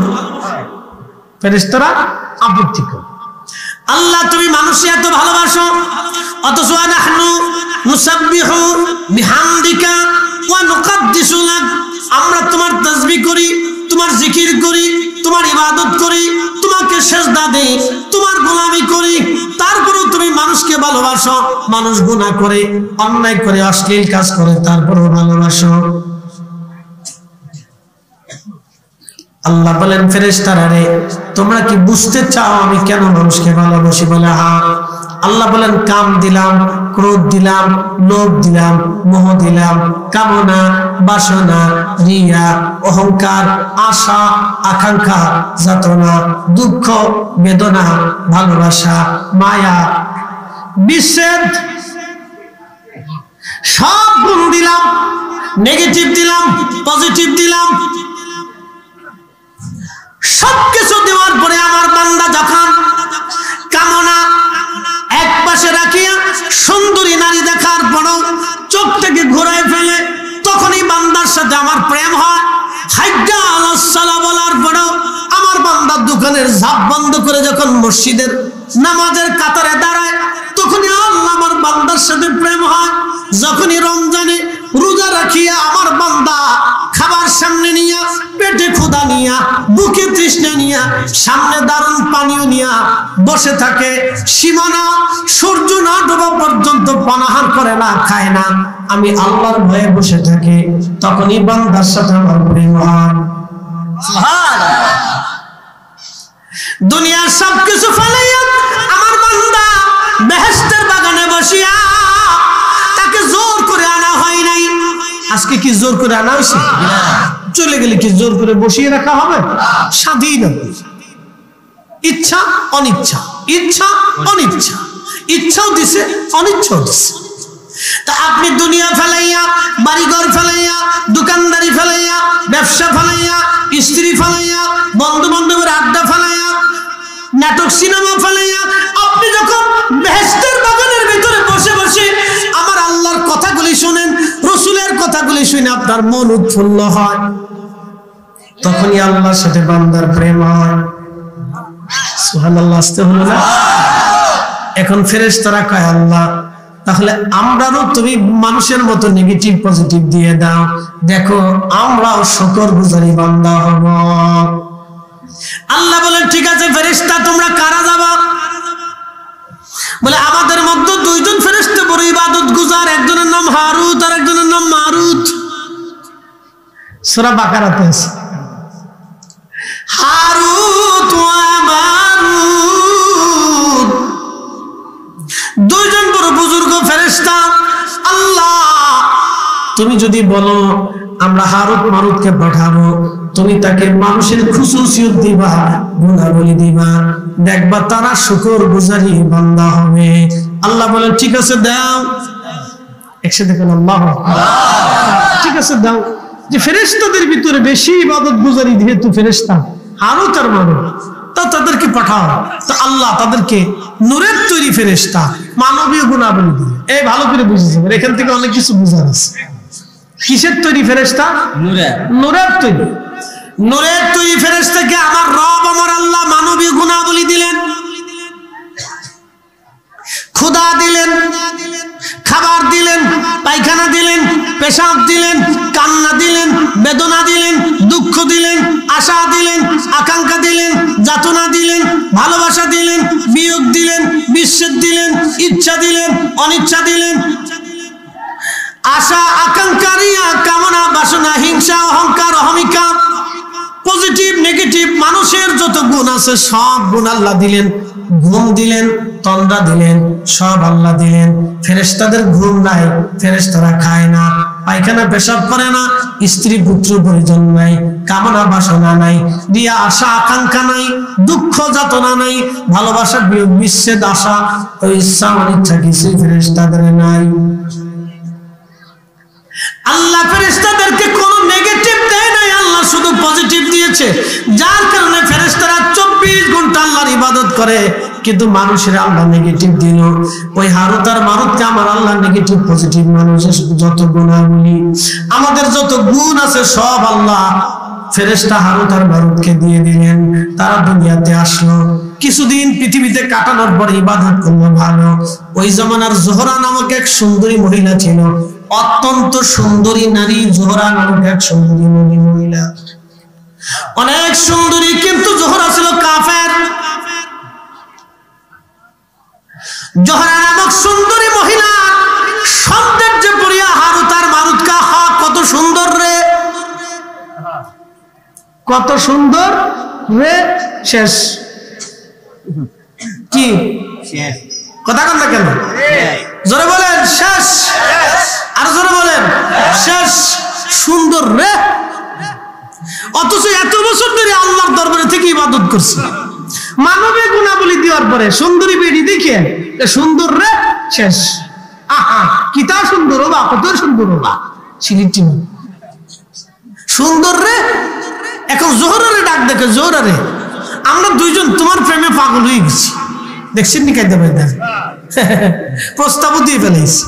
S1: ফেরেশতারা আপত্তি করে, আল্লাহ তুমি মানুষকে এত ভালোবাসো, অথচ নাহনু নুসাব্বিহু বিহামদিকা ওয়া নুকাদ্দিসু লাক, আমরা তোমার তাসবিহ করি, তোমার জিকির করি, তোমার ইবাদত করি, তোমাকে সিজদা দেই, তোমার গোলামি করি, তারপরেও তুমি মানুষকে ভালোবাসো। মানুষ গুনাহ করে, অন্যায় করে, অশ্লীল কাজ করে, তারপরেও ভালোবাসো। আল্লাহ বলেন, ফেরেশতারা রে তোমরা কি বুঝতে চাও আমি কেন মানুষকে ভালোবাসি? বলে হ্যাঁ। আল্লাহ বলেন, কাম দিলাম, ক্রোধ দিলাম, লোভ দিলাম, মোহ দিলাম, কামনা, বাসনা, রিয়া, অহংকার, আশা, আকাঙ্ক্ষা, যাতনা, দুঃখ, বেদনা, ভালোবাসা, মায়া, বিচ্ছেদ, সব গুণ দিলাম, নেগেটিভ দিলাম, পজিটিভ দিলাম। সবকিছু দেওয়ার পরে আমার বান্দা যখন কামনা এক পাশে রাখিয়া সুন্দরী নারী দেখার পরও চোখটাকে ঘুরায় ফেলে, তখনই বান্দার সাথে আমার প্রেম হয়। হাইয়া আলাস সালাহ বলার পরও আমার বান্দার দোকানের ঝাপ বন্ধ করে যখন মসজিদের নামাজের কাতারে দাঁড়ায়, তখনই আল্লাহ আমার বান্দার সাথে প্রেম হয়। যখনই রমজানে রোজা রাখিয়া আমার বান্দা খাবার সামনে নিয়া, পেটে ক্ষুধা নিয়া, বুকে তৃষ্ণা নিয়া, সামনে দারুণ পানীয় নিয়া বসে থাকে, সীমানা সূর্য না ডোবা পর্যন্ত পানাহার করে না, খায় না, আমি আল্লাহর ভয়ে বসে থাকি, তখনই বান্দার সাথে আমার প্রেম হয়। সুবহানাল্লাহ। দুনিয়ার সবকিছু ফেলাইয়া আমার বান্দা বেহেশতের বাগানে বসিয়া, তাকে জোর করে আনা হয় নাই। আজকে কি জোর করে আনা হয়েছে? চলে গেলে কি জোর করে বসিয়ে রাখা হবে? স্বাধীন ইচ্ছা অনিচ্ছা, ইচ্ছা অনিচ্ছা, ইচ্ছাও দিছে, অনিচ্ছাও দিছে। তা আপনি দুনিয়া ফেলাইয়া, বাড়িঘর ফেলাইয়া, দোকানদারি ফেলাইয়া, ব্যবসা ফেলাইয়া, স্ত্রী ফেলাইয়া, বন্ধু বান্ধবের আড্ডা ফেলাইয়া, নাটক সিনেমা ফেলাইয়া আপনি যখন বেহেশতের বাগানের ভিতরে বসে বসে আমার আল্লাহর কথাগুলি শুনেন, রসুলের কথাগুলি শুনে আপনার মন উৎফুল্ল হয়, তখনই আল্লাহর সাথে বান্দার প্রেম হয়। সুবহানাল্লাহ। আসতে হলো না? এখন ফেরেশতারা কয়, আল্লাহ তাহলে আমরাও তুমি মানুষের মতো নেগেটিভ পজিটিভ দিয়ে দাও, দেখো আমরাও শুকরগুজারি বান্দা হব। আল্লাহ বলেন, ঠিক আছে ফেরেশতা তোমরা কারা যাবা? বলে আমাদের মধ্যে দুইজন ফেরেশতা বড় ইবাদত গুজার, একজনের নাম হারুত আর একজনের নাম মারুত। সূরা বাকারাতে আছে হারুত ওয়া মারুত, দুইজন বড় বুজুর্গ ফেরেশতা। আল্লাহ তুমি যদি বলো আমরা হারুত মারুতকে পাঠাবো, তুমি তাকে মানুষের খুশুসিয়ত দিবা, গুণাবলী দিবা, দেখবা তারা শুকরগুজারি বান্দা হবে। আল্লাহ বলেন, ঠিক আছে দাও। একসাথে দেখুন আল্লাহ, ঠিক আছে দাও। যে ফেরেশতাদের ভিতরে বেশি ইবাদত গুজারি যেহেতু ফেরেশতা হারুত আর মারুত, তা তাদেরকে পাঠাও। তো আল্লাহ তাদেরকে নূরের তৈরি ফেরেশতা, মানবীয় গুণাবলী দিবে। এই ভালো করে বুঝেছেন, এখান থেকে অনেক কিছু বোঝার আছে। কিসের তৈরি ফেরেশতা? নূরের তৈরি। নূরের তৈরি ফেরেশতাকে আমার রব আমার আল্লাহ মানবীয় গুণাবলী দিলেন, ক্ষুধা দিলেন, খাবার দিলেন, পায়খানা দিলেন, পেশাব দিলেন, কান্না দিলেন, বেদনা দিলেন, দুঃখ দিলেন, আশা দিলেন, আকাঙ্ক্ষা দিলেন, যাতনা দিলেন, ভালোবাসা দিলেন, বিয়োগ দিলেন, বিচ্ছেদ দিলেন, ইচ্ছা দিলেন, অনিচ্ছা দিলেন, আশা, আকাঙ্ক্ষা, রিয়া, কামনা, বাসনা, হিংসা, অহংকার, অহমিকা, পজিটিভ নেগেটিভ মানুষের যত গুণ আছে সব গুণ আল্লাহ দিলেন। ঘুম দিলেন, তন্দ্রা দিলেন, সব আল্লাহ দিলেন। ফেরেশতাদের ঘুম নাই, ফেরেশতারা খায় না, পায়খানা পেশাব করে না, স্ত্রী পুত্র পরিজন নাই, কামনা বাসনা নাই, রিয়া আশা আকাঙ্ক্ষা নাই, দুঃখ যাতনা নাই, ভালোবাসা বিয়োগ বিচ্ছেদ আশা ও ইচ্ছা অনিচ্ছা কিছু ফেরেশতাদের নাই। আল্লাহ ফেরেশতাদেরকে কোনো নেগেটিভ দেয় নাই, আল্লাহ শুধু পজিটিভ দিয়েছে। যার কারণে ফেরেশতারা 24 ঘন্টা আল্লাহর ইবাদত করে। কিন্তু মানুষের আল্লাহ নেগেটিভ দিল। ওই হারুত আর মারুতকে আমার আল্লাহ নেগেটিভ পজিটিভ মানুষের যত গুণাবলী, আমাদের যত গুণ আছে সব আল্লাহ ফেরেশতা হারুত আর মারুতকে দিয়ে দিলেন। তারা দুনিয়াতে আসলো, কিছুদিন পৃথিবীতে কাটানোর পরে ইবাদত করলো ভালো। ওই জামানার জোহরা নামক এক সুন্দরী মহিলা ছিল, অত্যন্ত সুন্দরী নারী। জোহরা নামক এক সুন্দরী মহিলা, অনেক সুন্দরী, কিন্তু জোহরা ছিল কাফের। জোহরা নামক সুন্দরী মহিলা সৌন্দর্যে পড়িয়া হারুত আর মারুত কাহা কত সুন্দর রে, কত সুন্দর রে, শেষ কি কথা কন না কেন? জোরে বলেন শেষ, আর জোরে বলেন শেষ। সুন্দর রে, অথচ এত বছর ধরে আল্লাহর দরবারে থেকে ইবাদত করছে। মানবিক গুণাবলী দেওয়ার পরে সুন্দরী বেড়ি দেখে সুন্দর রে, শেষ। আহা কিতা সুন্দর হবা, কত সুন্দর হবা, সিলিটি সুন্দর রে। এখন জোহরারে ডাক দেখে, জোহরারে আমরা দুইজন তোমার প্রেমে পাগল হয়ে গেছি। দেখছেন নি কাইতে পাই দেখ, প্রস্তাবও দিয়ে ফেলেছি।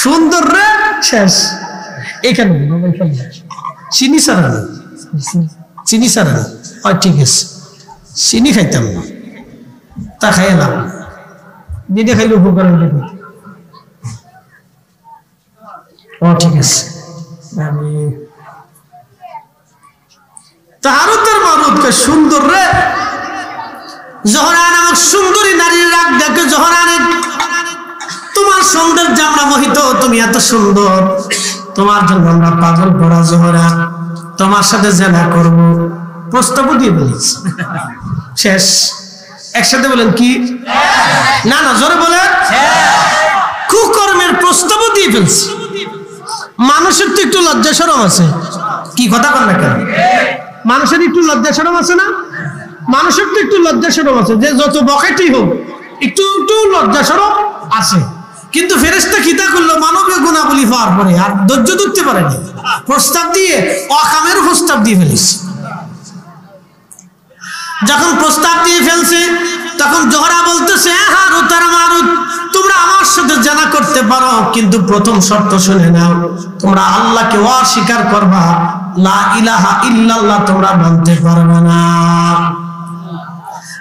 S1: সুন্দর রে, শেষ। এখানে চিনি সারা, চিনি সারা, ঠিক আছে, চিনি খাইতাম না, তা খাইলাম, যেটা খাইলে উপকার হইলে। ও ঠিক আছে। আমি হারুতের মারুতকে সুন্দর রে, জোহরা নামক সুন্দরী নারীর রাগ দেখে, জোহরা তোমার সৌন্দর্য আমরা মোহিত, তুমি এত সুন্দর, তোমার জন্য আমরা পাগল পড়া। জোহরা তোমার সাথে জেনা করব, প্রস্তাব দিয়ে বলিস, শেষ। একসাথে বলেন কি? না না, জোরে বলেন। কুকর্মের প্রস্তাব দিয়ে ফেলছি। মানুষের তো একটু লজ্জা শরম আছে, কি কথা বল না কেন? মানুষের একটু লজ্জা শরম আছে না? মানুষের তো একটু লজ্জা শরম আছে, যে যত বকেটি হোক একটু একটু লজ্জা শরম আছে। কিন্তু ফেরেশতা কিতা করলো, মানবীয় গুণাবলী হওয়ার পরে আর ধৈর্য ধরতে পারেনি, প্রস্তাব দিয়ে অকামের প্রস্তাব দিয়ে ফেলেছে। যখন প্রস্তাব দিয়ে ফেলছে তখন জোহরা বলতেছে, হারুত আর মারুত তোমরা আমার সাথে জানা করতে পারো, কিন্তু প্রথম শর্ত শুনে নাও, তোমরা আল্লাহকে অস্বীকার করবা, লা ইলাহা ইল্লাল্লাহ তোমরা মানতে পারবে না।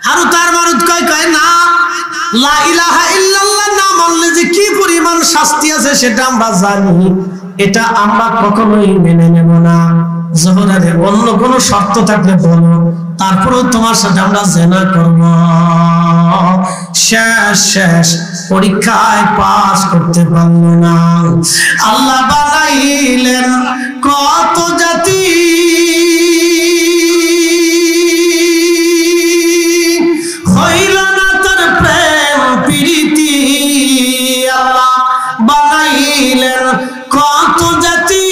S1: হারুত আর মারুত কয় না, লা ইলাহা ইল্লাল্লাহ না মানলে যে কি পরিমাণ শাস্তি আছে সেটা আমরা জানি, এটা আমরা কখনোই মেনে নেব না। জোহরারে অন্য কোনো শর্ত থাকলে বলো, তারপরেও তোমার সাথে আমরা জেনা করব। শেষ শেষ, পরীক্ষায় পাস করতে পারল না। আল্লাহ বানাইলেন কত জাতি, হইল না তার প্রেম প্রীতি। আল্লাহ বানাইলেন কত জাতি,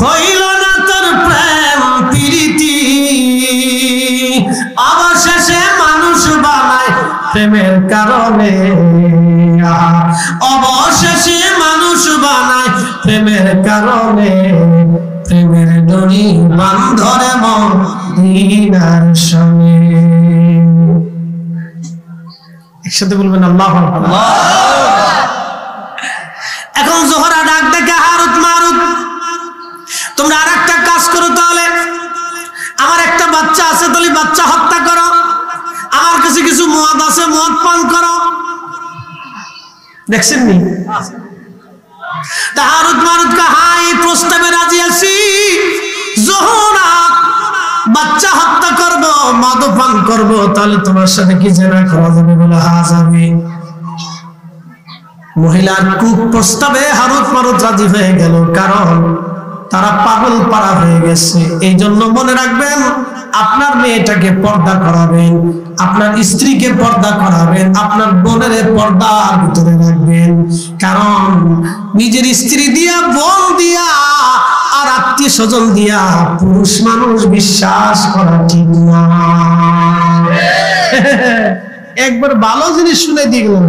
S1: হইল না তার প্রেম প্রীতি। অবশেষে মানুষ বানায় প্রেমের কারণে, অবশেষে মানুষ বানায় প্রেমের কারণে। প্রেমের দড়ি মান ধরে মদিনার সঙ্গে। একসাথে বলবেন আল্লাহু আকবার। এখন জোহরা ডাক দেখে, হারুত মারুত তোমরা আর একটা কাজ করো, তাহলে আমার একটা বাচ্চা আছে, তাহলে বাচ্চা হত্যা করো, আমার কাছে কিছু মদ আছে, মদ পান করো। দেখছেন নি? তা হারুত মারুত কা হাই প্রস্তাবে রাজি আছি। জোহরা বাচ্চা হত্যা করব, মদ পান করব, তাহলে তোমার সাথে কি জেনা করা যাবে? বলে হ্যাঁ যাবে। মহিলার কুক প্রস্তাবে হারুত মারুত রাজি হয়ে গেল, কারণ তারা পাগল পাড়া হয়ে গেছে। এই জন্য মনে রাখবেন, আপনার মেয়েটাকে পর্দা করাবেন, আপনার স্ত্রীকে পর্দা করাবেন, আপনার বোনের পর্দার ভিতরে রাখবেন। কারণ নিজের স্ত্রী দিয়া, বোন দিয়া আর আত্মীয় স্বজন দিয়া পুরুষ মানুষ বিশ্বাস করা ঠিক না। একবার ভালো জিনিস শুনে দিয়ে গেলাম,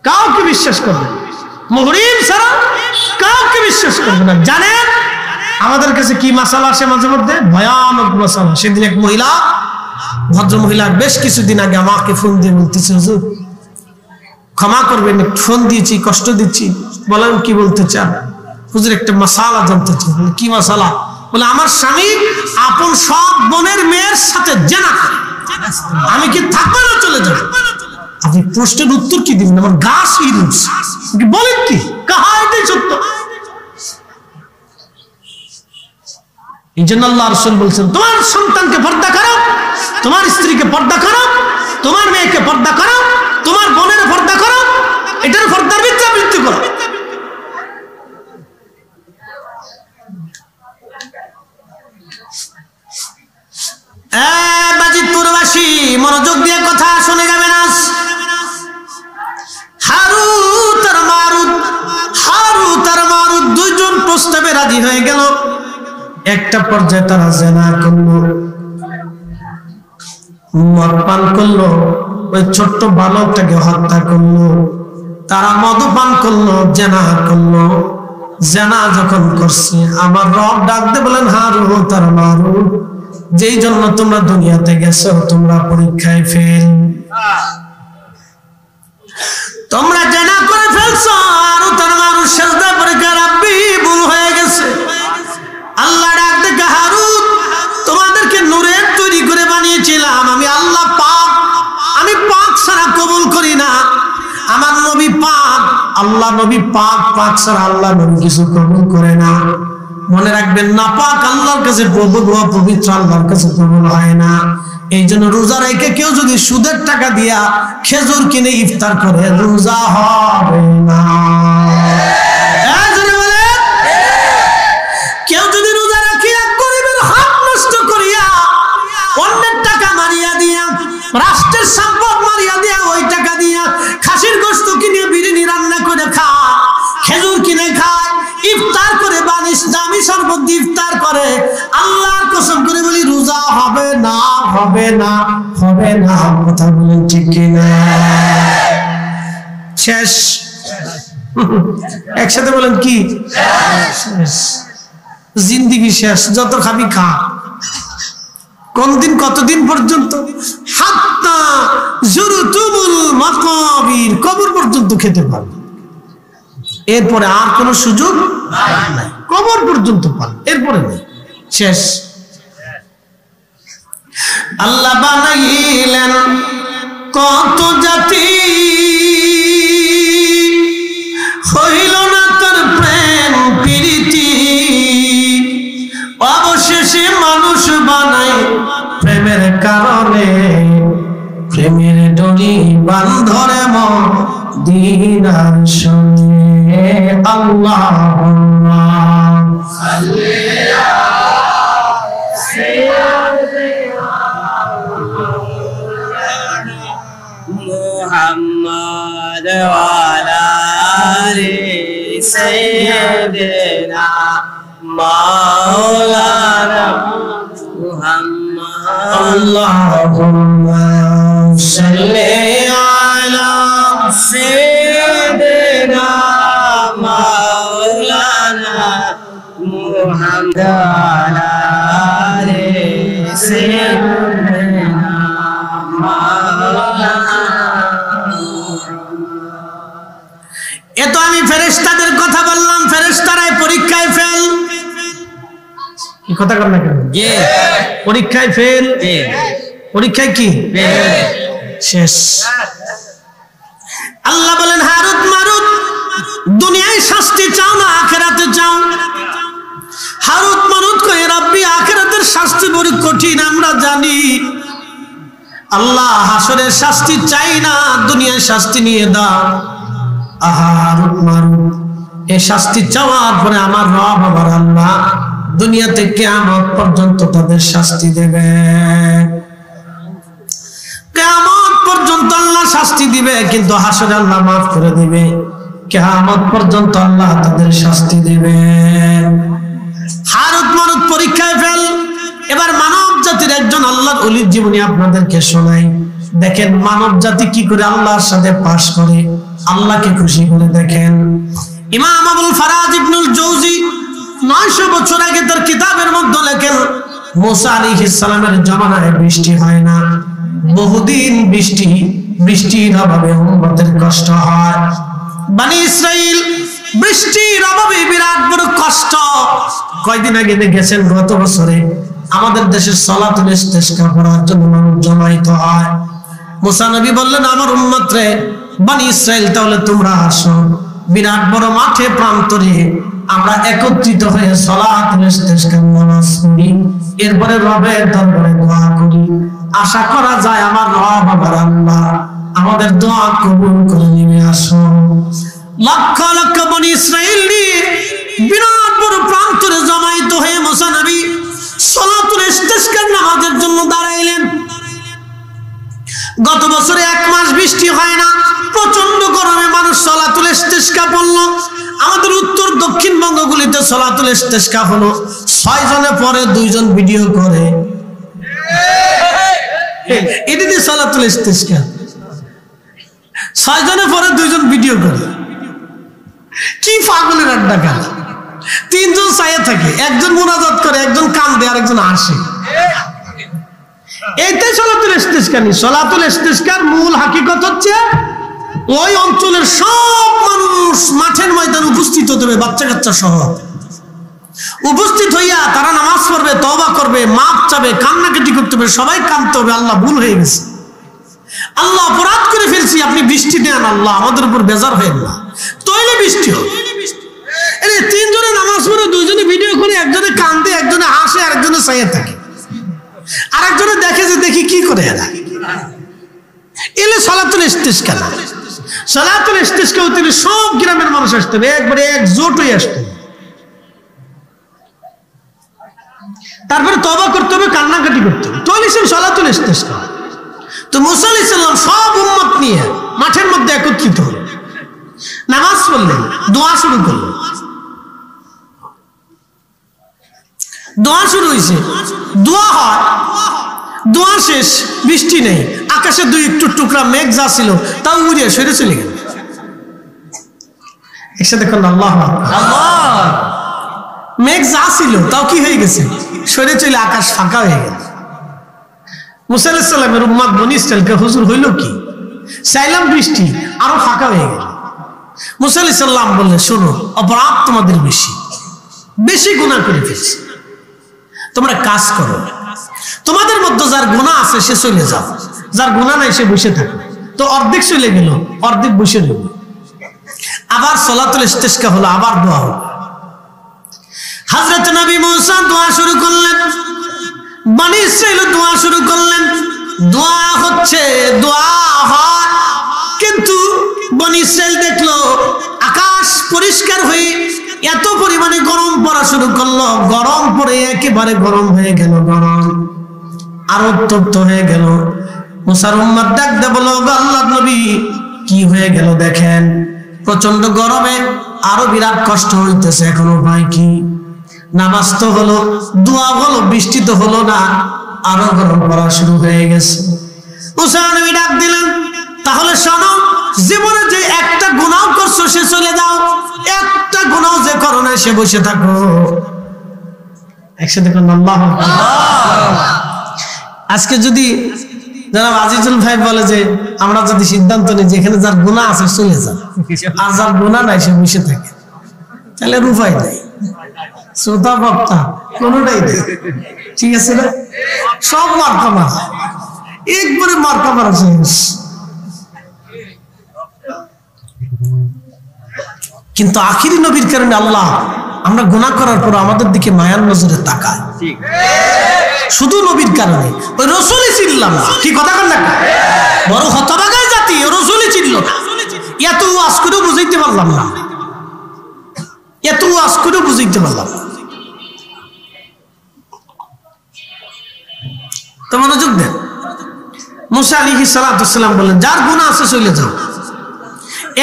S1: কাউকে বিশ্বাস করবে মুহরিম ছাড়া কাউকে বিশ্বাস করবে না। জানেন আমাদের কাছে কি মাসালা আসে মাঝে মধ্যে? ভয়ানক মাসালা। সেদিন এক মহিলা, ভদ্র মহিলা, বেশ কিছুদিন আগে আমাকে ফোন দিয়ে বলতেছে, হুজুর ক্ষমা করবেন, ফোন দিয়েছি, কষ্ট দিচ্ছি। বলেন কি বলতে চান? হুজুর একটা মাসালা জানতে চাই। কি মাসালা? বলে আমার স্বামী আপন সব বোনের মেয়ের সাথে জেনা করে, আমি কি থাকবো না চলে যাবো? আপনি প্রশ্নের উত্তর কি দিবেন? আমার গাছ বলেন কি? কাহা এটাই সত্য। এই জন্য আল্লাহ রাসূল বলছেন, তোমার সন্তানকে পর্দা করো, তোমার স্ত্রীকে পর্দা করো, তোমার মেয়েকে পর্দা করো, তোমার বোনের পর্দা করো, এটার পর্দার ভিতরে বৃদ্ধি করো। বাজিতপুরবাসী মনোযোগ দিয়ে কথা শুনে যাবেন। আজ হারুত আর মারুত দুইজন প্রস্তাবে রাজি হয়ে গেল। একটা পর্যায়ে তারা জেনা করলো, মদ পান করলো, ওই ছোট্ট বালকটাকে হত্যা করলো। তারা মদপান করলো, জেনা করলো। জেনা যখন করছে, আমার রব ডাকতে বলেন, হারুত আর মারুত, যেই জন্য তোমরা দুনিয়াতে গেছো, তোমরা পরীক্ষায় ফেল, তোমরা জেনা করে ফেলছো। হারুত আর মারুত সিজদা করে রাব্বি, ভুল হয়ে গেছে। আল্লাহ ডাক দেখে, হারুত তোমাদেরকে নূরের তৈরি করে বানিয়েছিলাম, আমি আল্লাহ পাক, আমি পাক ছাড়া কবুল করি না। আমার নবী পাক, আল্লাহ নবী পাক, পাক ছাড়া আল্লাহ নবী কিছু কবুল করে না। মনে রাখবেন, না পাক আল্লাহর কাছে পবিত্র আল্লাহর কাছে কবুল হয় না। এই জন্য রোজা রেখে কেউ যদি সুদের টাকা দিয়া খেজুর কিনে ইফতার করে, রোজা হবে না। কেউ যদি রোজা রাখিয়া গরিবের হক নষ্ট করিয়া, অন্যের টাকা মারিয়া দিয়া, রাষ্ট্রের সম্পদ মারিয়া দিয়া, ওই টাকা দিয়া খাসির গোশত কিনে বিরিয়ানি রান্না করে খায়, খেজুর কিনে খায়, ইফতার করে বানিস দামি শরবত দিয়ে ইফতার করে, আল্লাহর কসম করে বলি রোজা হবে না, হবে না, হবে না। কথা বলেন ঠিক কিনা? শেষ। একসাথে বলেন কি? শেষ। জিন্দিগি শেষ। যত খাবি খা। কোন দিন, কতদিন পর্যন্ত? হাত্তা জুরতুমুল মাকাবির, কবর পর্যন্ত খেতে পারবে, এরপরে আর কোন সুযোগ নাই। কবর পর্যন্ত পান, এরপরে নেই, শেষ। আল্লাহ বানাইলেন কত জাতি, হইল না তোর প্রেম প্রীতি, অবশেষে মানুষ বানাই প্রেমের কারণে, প্রেমের ডরি বান্ধরে মদিনার সঙ্গে। আল্লাহুম্মা সাল্লি আলা সাইয়্যিদিনা মুহাম্মাদ ওয়া আলা আলি সাইয়্যিদিনা মাওলানা মুহাম্মদ। আল্লাহুম্মা সাল্লি আলা সাইয়্যিদিনা মাওলানা মুহাম্মদ ওয়া আলি সাইয়্যিদিনা মাওলানা। এ তো আমি ফেরেশতাদের কথা বললাম, ফেরেশতারাই পরীক্ষায় ফেল। কি কথা কর না কেন? পরীক্ষায় ফেল। পরীক্ষায় কি? শেষ। আল্লাহ বলেন, হারুত মারুত, দুনিয়ায় শাস্তি চাও না আখিরাতে চাও? হারুত মারুত কয়ে, রব্বি আখিরাতের শাস্তি বড় কঠিন, আমরা জানি। আল্লাহ হাসরের শাস্তি চাই না, দুনিয়ায় শাস্তি নিয়ে দাও। হারুত মারুত এই শাস্তি চাওয়ার পরে আমার রব আমার আল্লাহ দুনিয়াতে কিয়ামত পর্যন্ত তাদের শাস্তি দেবে। কিয়ামত পর্যন্ত আল্লাহ শাস্তি দিবে, কিন্তু হাসরে আল্লাহ মাফ করে দিবে। কিয়ামত পর্যন্ত আল্লাহ তাদের শাস্তি দিবে। হারুত মারুত পরীক্ষায় ফেল। এবার মানব জাতির একজন আল্লাহর ওলির জীবনী আপনাদেরকে শোনাই। দেখেন মানব জাতি কি করে আল্লাহর সাথে পাশ করে, আল্লাহকে খুশি করে। দেখেন ইমাম আবুল ফারাজ ইবনুল জাওজি 900 বছর আগে তার কিতাবের মধ্যে লেখেন, মুসা আলাইহিস সালামের জামানায় বৃষ্টি হয় না, বহুদিন বৃষ্টির অভাবে উম্মতের কষ্ট হয়। বনি ইসরাইল বৃষ্টির অভাবে বিরাট বড় কষ্ট। কয়দিন আগে দেখেছেন গত বছরে আমাদের দেশের সালাতুল ইস্তিসকা পড়ার জন্য মানুষ জমায়েত হয়। মুসা নবী বললেন, আমার উম্মত রে বনি ইসরাইল তাহলে তোমরা আসো, বিরাট বড় মাঠে প্রান্তরে আমরা একত্রিত হয়ে সালাতুল ইস্তিসকা নামাজ পড়ি, এরপরে রবের দরবারে দোয়া করি। আশা করা যায় আমার রব আমার আল্লাহ আমাদের দোয়া কবুল করে নিবে। আসো। লক্ষ লক্ষ বনি ইসরাইল নিয়ে বিরাট বড় প্রান্তরে জমায়েত হয়ে মুসা নবী সালাতুল ইস্তিসকার নামাজের জন্য দাঁড়াইলেন। গত বছরে 1 মাস বৃষ্টি হয় না, প্রচন্ড গরমে মানুষ সালাতুল ইস্তিসকা পড়ল। আমাদের উত্তর দক্ষিণ বঙ্গগুলিতে সালাতুল ইস্তিসকা হলো, 6 জনে পরে 2 জন ভিডিও করে। এটি দিয়ে সালাতুল ইস্তিসকা, 6 জনে পরে 2 জন ভিডিও করে। কি পাগলের আড্ডা কাল। 3 জন চাইয়ে থাকে, একজন মুনাজাত করে, একজন কান্দে, আর একজন হাসে। এইটাই সালাতুল ইস্তিসকা। সালাতুল ইস্তিসকার মূল হাকিকত হচ্ছে ওই অঞ্চলের সব মানুষ মাঠের ময়দানে উপস্থিত হতে হবে, বাচ্চা কাচ্চা সহ উপস্থিত হইয়া তারা নামাজ পড়বে, তওবা করবে, মাপ চাবে, কান্নাকাটি করতে হবে, সবাই কাঁদতে হবে, আল্লাহ ভুল হয়ে গেছে, আল্লাহ অপরাধ করে ফেলছি, আপনি বৃষ্টি দেন, আল্লাহ আমাদের উপর বেজার হয়ে না, তৈলে বৃষ্টি হবে। 3 জনে নামাজ পড়ে, 2 জনে ভিডিও করে, একজনে কান্দে, একজনে হাসে, আরেকজনে চাইয়ে থাকে, আরেকজনে দেখে যে দেখি কি করে এরা। এলে সালাতুল ইস্তিসকা না। সালাতুল ইস্তিসকা হতে সব গ্রামের মানুষ আসতে হবে, একবারে একজোট হয়ে আসতে হবে, তারপরে তওবা করতে হবে, কান্নাকাটি করতে হবে, তাহলে সে সালাতুল ইস্তিসকা। তো মুসা আলাইহিস সালাম সব উম্মত নিয়ে মাঠের মধ্যে একত্রিত হলেন, নামাজ পড়লেন, দোয়া শুরু করলেন। দোয়া শুরু হয়েছে, দোয়া হয়, দোয়া শেষ, বৃষ্টি নেই, আকাশে 2 একটু টুকরা মেঘ যা ছিল তাও উড়িয়ে সরে চলে গেল। একসাথে করল আল্লাহু আকবার। মেঘ যা ছিল তাও কি হয়ে গেছে, সরে চলে আকাশ ফাঁকা হয়ে গেল। মুসা আলাইহিস সালামের উম্মত বনি ইসরাইলকে হুজুর হইল কি, চাইলাম বৃষ্টি, আরো ফাঁকা হয়ে গেল। মুসা আলাইহিস সালাম বললেন, শোনো, অপরাধ তোমাদের বেশি গুনাহ করে ফেলছি, তোমরা কাজ করো, তোমাদের মধ্যে যার গুনাহ আছে সে চলে যাও, যার গুনাহ নাই সে বসে থাকে। তো অর্ধেক চলে গেল, অর্ধেক বসে রইল। আবার সালাতুল ইস্তিসকা হলো, আবার দোয়া হলো। হযরত নবী মুসা দোয়া শুরু করলেন, বনি ইসরাইল দোয়া শুরু করলেন। দোয়া হচ্ছে, দোয়া হয়, কিন্তু বনি ইসরাইল দেখলো আকাশ পরিষ্কার হয়ে এত পরিমাণে গরম পড়া শুরু করলো, গরম পড়ে একেবারে গরম হয়ে গেল, গরম আরো উত্তপ্ত হয়ে গেল। মুসার উম্মত ডাক দে বলো, আল্লাহর নবী কি হয়ে গেল দেখেন, প্রচন্ড গরমে আরো বিরাট কষ্ট হইতেছে, এখন উপায় কি? নামাজ তো হলো, দোয়া হলো, বৃষ্টি তো হলো না, আরো গরম পড়া শুরু হয়ে গেছে। মুসা নবী ডাক দিলেন, তাহলে শোনো, জীবনে যে একটা গুনাহ করছো সে চলে যাও, একটা গুনাহ যে করো না সে বসে থাকো। একসাথে কোন আল্লাহু আকবার। আজকে যদি যারা আজিজুল ভাই বলে যে আমরা যদি সিদ্ধান্ত নিই যে এখানে যার গুনাহ আছে চলে যান, আর যার গুনাহ নাই সে বসে থাকে, তাহলে উপায় নাই, শ্রোতা বক্তা কোনটাই নেই, ঠিক আছে না? সব মার্কা মারা, একবারে মার্কা মারা শেষ। কিন্তু আখিরি নবীর কারণে আল্লাহ আমরা গুনাহ করার পর আমাদের দিকে মায়ার নজরে তাকায়, শুধু নবীর কারণে। ওই রসুলই চিনলাম না, কি কথা বল না, বড় হতভাগা জাতি, রসুলই চিনল না। এত ওয়াজ করে বুঝাইতে পারলাম না, এত ওয়াজ করে বুঝাইতে পারলাম না। তো মনোযোগ দেন। মুসা আলাইহিস সালাতু সালাম বললেন, যার গুনাহ আছে চলে যাও,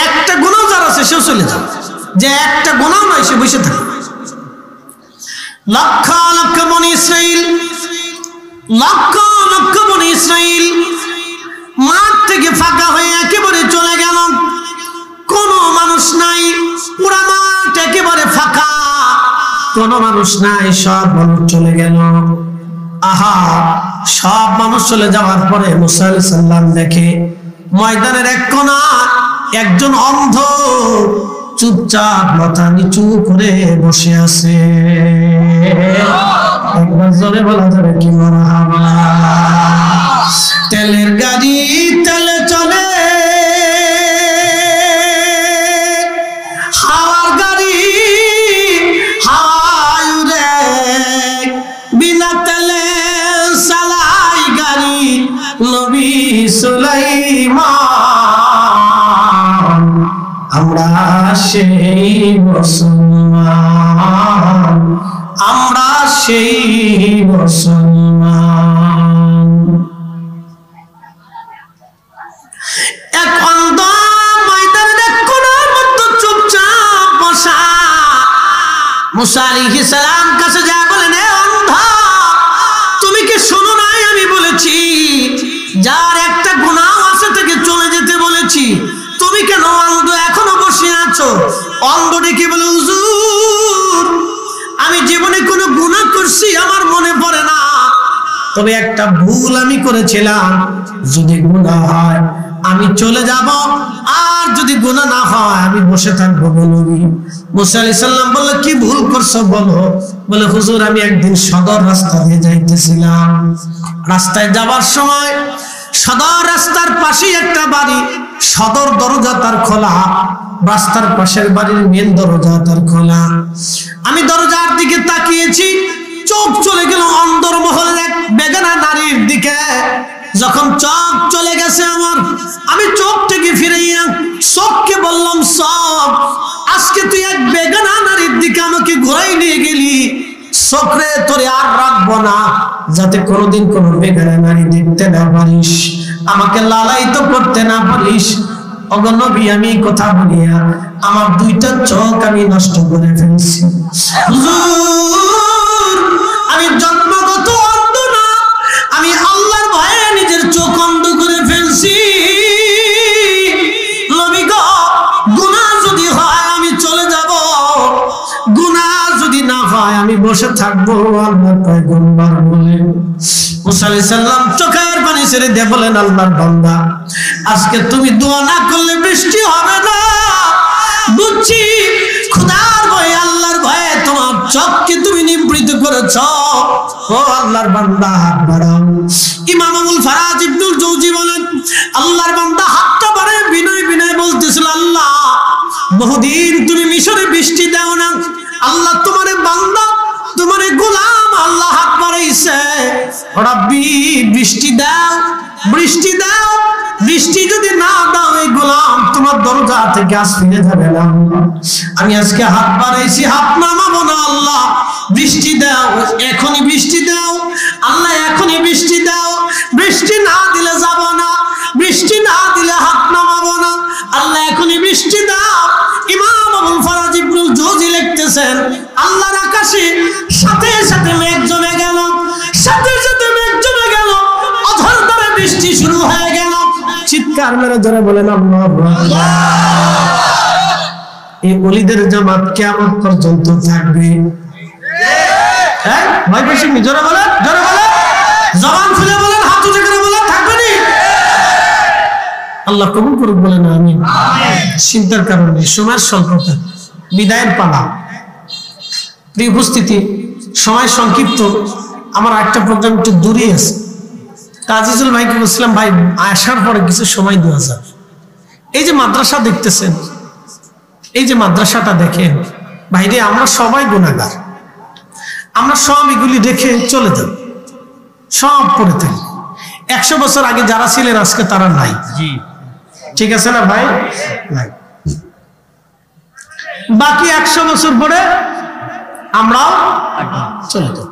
S1: একটা গুনাহ যার আছে সেও চলে যাও, যে একটা গুনাহ নাই সে বসে থাকে। লক্ষ লক্ষ বনি ইসরাইল, লক্ষ লক্ষ বনি ইসরাইল মাঠ থেকে ফাঁকা হয়ে একেবারে চলে গেল, কোনো মানুষ নাই, পুরা মাঠ একেবারে ফাঁকা, কোনো মানুষ নাই, সব মানুষ চলে গেল। আহা, সব মানুষ চলে যাওয়ার পরে মুসা আলাইহিস সালাম দেখে ময়দানের এক কোণা একজন অন্ধ চুপচাপ মাথা নিচু করে বসে আছে। একবার জোরে বলা যাবে কি মারহাবা। তেলের গাড়ি তেলে চলে, হাওয়ার গাড়ি হাওয়ায় উড়ে, বিনা তেলে চালাই গাড়ি নবী সুলাইমান। আমরা সেই মুসলমান, আমরা সেই মুসলমান। এক অন্ধ ময়দানের এক কোণার মধ্যে চুপচাপ বসা। মুসা আলাইহিস সালাম কাছে যা বলেন, এ অন্ধ, তুমি কি শোনো নাই আমি বলেছি যার একটা গুনাহ আছে থেকে চলে যেতে বলেছি, তুমি কেন অন্ধ এখনো বসে আছো? অন্ধ ডেকে বলে, হুজুর, আমি জীবনে কোনো গুনাহ করছি আমার মনে পড়ে না, তবে একটা ভুল আমি করেছিলাম, যদি গুনাহ হয় আমি চলে যাব, আর যদি গুনাহ না হয় আমি বসে থাকবো। বলবি মুসা আলাইহিস সালাম বলল, কি ভুল করছো বলো? বলে, হুজুর, আমি একদিন সদর রাস্তা দিয়ে যাইতেছিলাম, রাস্তায় যাবার সময় সদর রাস্তার পাশেই একটা বাড়ি, সদর দরজা তার খোলা, রাস্তার পাশের বাড়ির মেন দরজা তার খোলা। আমি দরজার দিকে তাকিয়েছি, চোখ চলে গেল অন্দর মহলের এক বেগানা নারীর দিকে। যখন চোখ চলে গেছে আমার, আমি চোখটাকে ফিরাইয়া চোখকে বললাম, সব আজকে তুই এক বেগানা নারীর দিকে আমাকে ঘুরাই নিয়ে গেলি, চোখরে তোরে আর রাখবো না, যাতে কোনোদিন কোনো বেগানা নারী দেখতে না পারিস, আমাকে লালায়িত করতে না পারিস। ওগো নবী, আমি কথা বলিয়া আমার দুইটা চোখ আমি নষ্ট করে ফেলছি। হুজুর, আমি জন্মগত অন্ধ না, আমি আল্লাহর ভয়ে নিজের চোখ অন্ধ করে ফেলছি। নবী গো, গুনাহ যদি হয় আমি চলে যাব, গুনাহ যদি না হয় আমি বসে থাকবো। আল্লাহর পয়গম্বর বলেন, মুসা আলাইহিস সালাম চোখের পানি ছেড়ে দিয়ে বলেন, আল্লাহর বান্দা, আজকে তুমি দোয়া না করলে বৃষ্টি হবে না। বুঝছি খোদার ভয়ে, আল্লাহর ভয়ে তোমার চোখকে তুমি নিবৃত করেছ। ও আল্লাহর বান্দা, হাত বাড়াও। ইমাম আবুল ফারাজ ইবনুল জৌজি বলেন, আল্লাহর বান্দা হাতটা বাড়ায় বিনয় বিনয় বলতেছিল, আল্লাহ, বহুদিন তুমি মিশরে বৃষ্টি দাও না, আল্লাহ তোমারে বান্দা, তোমারে গোলাম আল্লাহ হাত বাড়াইছে, রব্বি বৃষ্টি দাও, বৃষ্টি দাও। বৃষ্টি যদি না দাও এই গোলাম তোমার দরজা থেকে আজ ফিরে যাবে না। আমি আজকে হাত বাড়াইছি, হাত নামাবো না, আল্লাহ বৃষ্টি দাও, এখনই বৃষ্টি দাও, আল্লাহ এখনই বৃষ্টি দাও। বৃষ্টি না দিলে যাব না, বৃষ্টি না দিলে হাত নামাবো না, আল্লাহ এখনই বৃষ্টি দাও। ইমাম আবুল ফারাজ ইবনুল জৌজি লিখতেছেন, আল্লাহর আকাশে সাথে সাথে মেঘ জমে গেল, সাথে সাথে মেঘ জমে গেল, অঝর ধরে বৃষ্টি শুরু হয়ে গেল। চিৎকার মেরে ধরে বলেন, আল্লাহু আকবার। এই ওলিদের জামাত কিয়ামত পর্যন্ত থাকবে। হ্যাঁ, ভয় বেশি জোরে বলেন, জোরে বলেন, জবান খুলে বলেন, হাত উঁচু করে বলেন, থাকবে নি? আল্লাহ কবুল করুক, বলেন আমিন। চিন্তার কারণে সময়ের স্বল্পতা, বিদায়ের পালা, প্রিয় উপস্থিতি, সময় সংক্ষিপ্ত, আমার একটা প্রোগ্রাম একটু দূরে আছে। আজিজুল ভাইকে বলছিলাম, ভাই আসার পরে কিছু সময় দেওয়া যাবে। এই যে মাদ্রাসা দেখতেছেন, এই যে মাদ্রাসাটা দেখেন, ভাইরে আমরা সবাই গুনাহগার, আমরা সব এগুলি রেখে চলে যাব, সব পড়ে থাকি। 100 বছর আগে যারা ছিলেন আজকে তারা নাই। ঠিক আছে না ভাই? বাকি 100 বছর পরে আমরাও চলে যাব।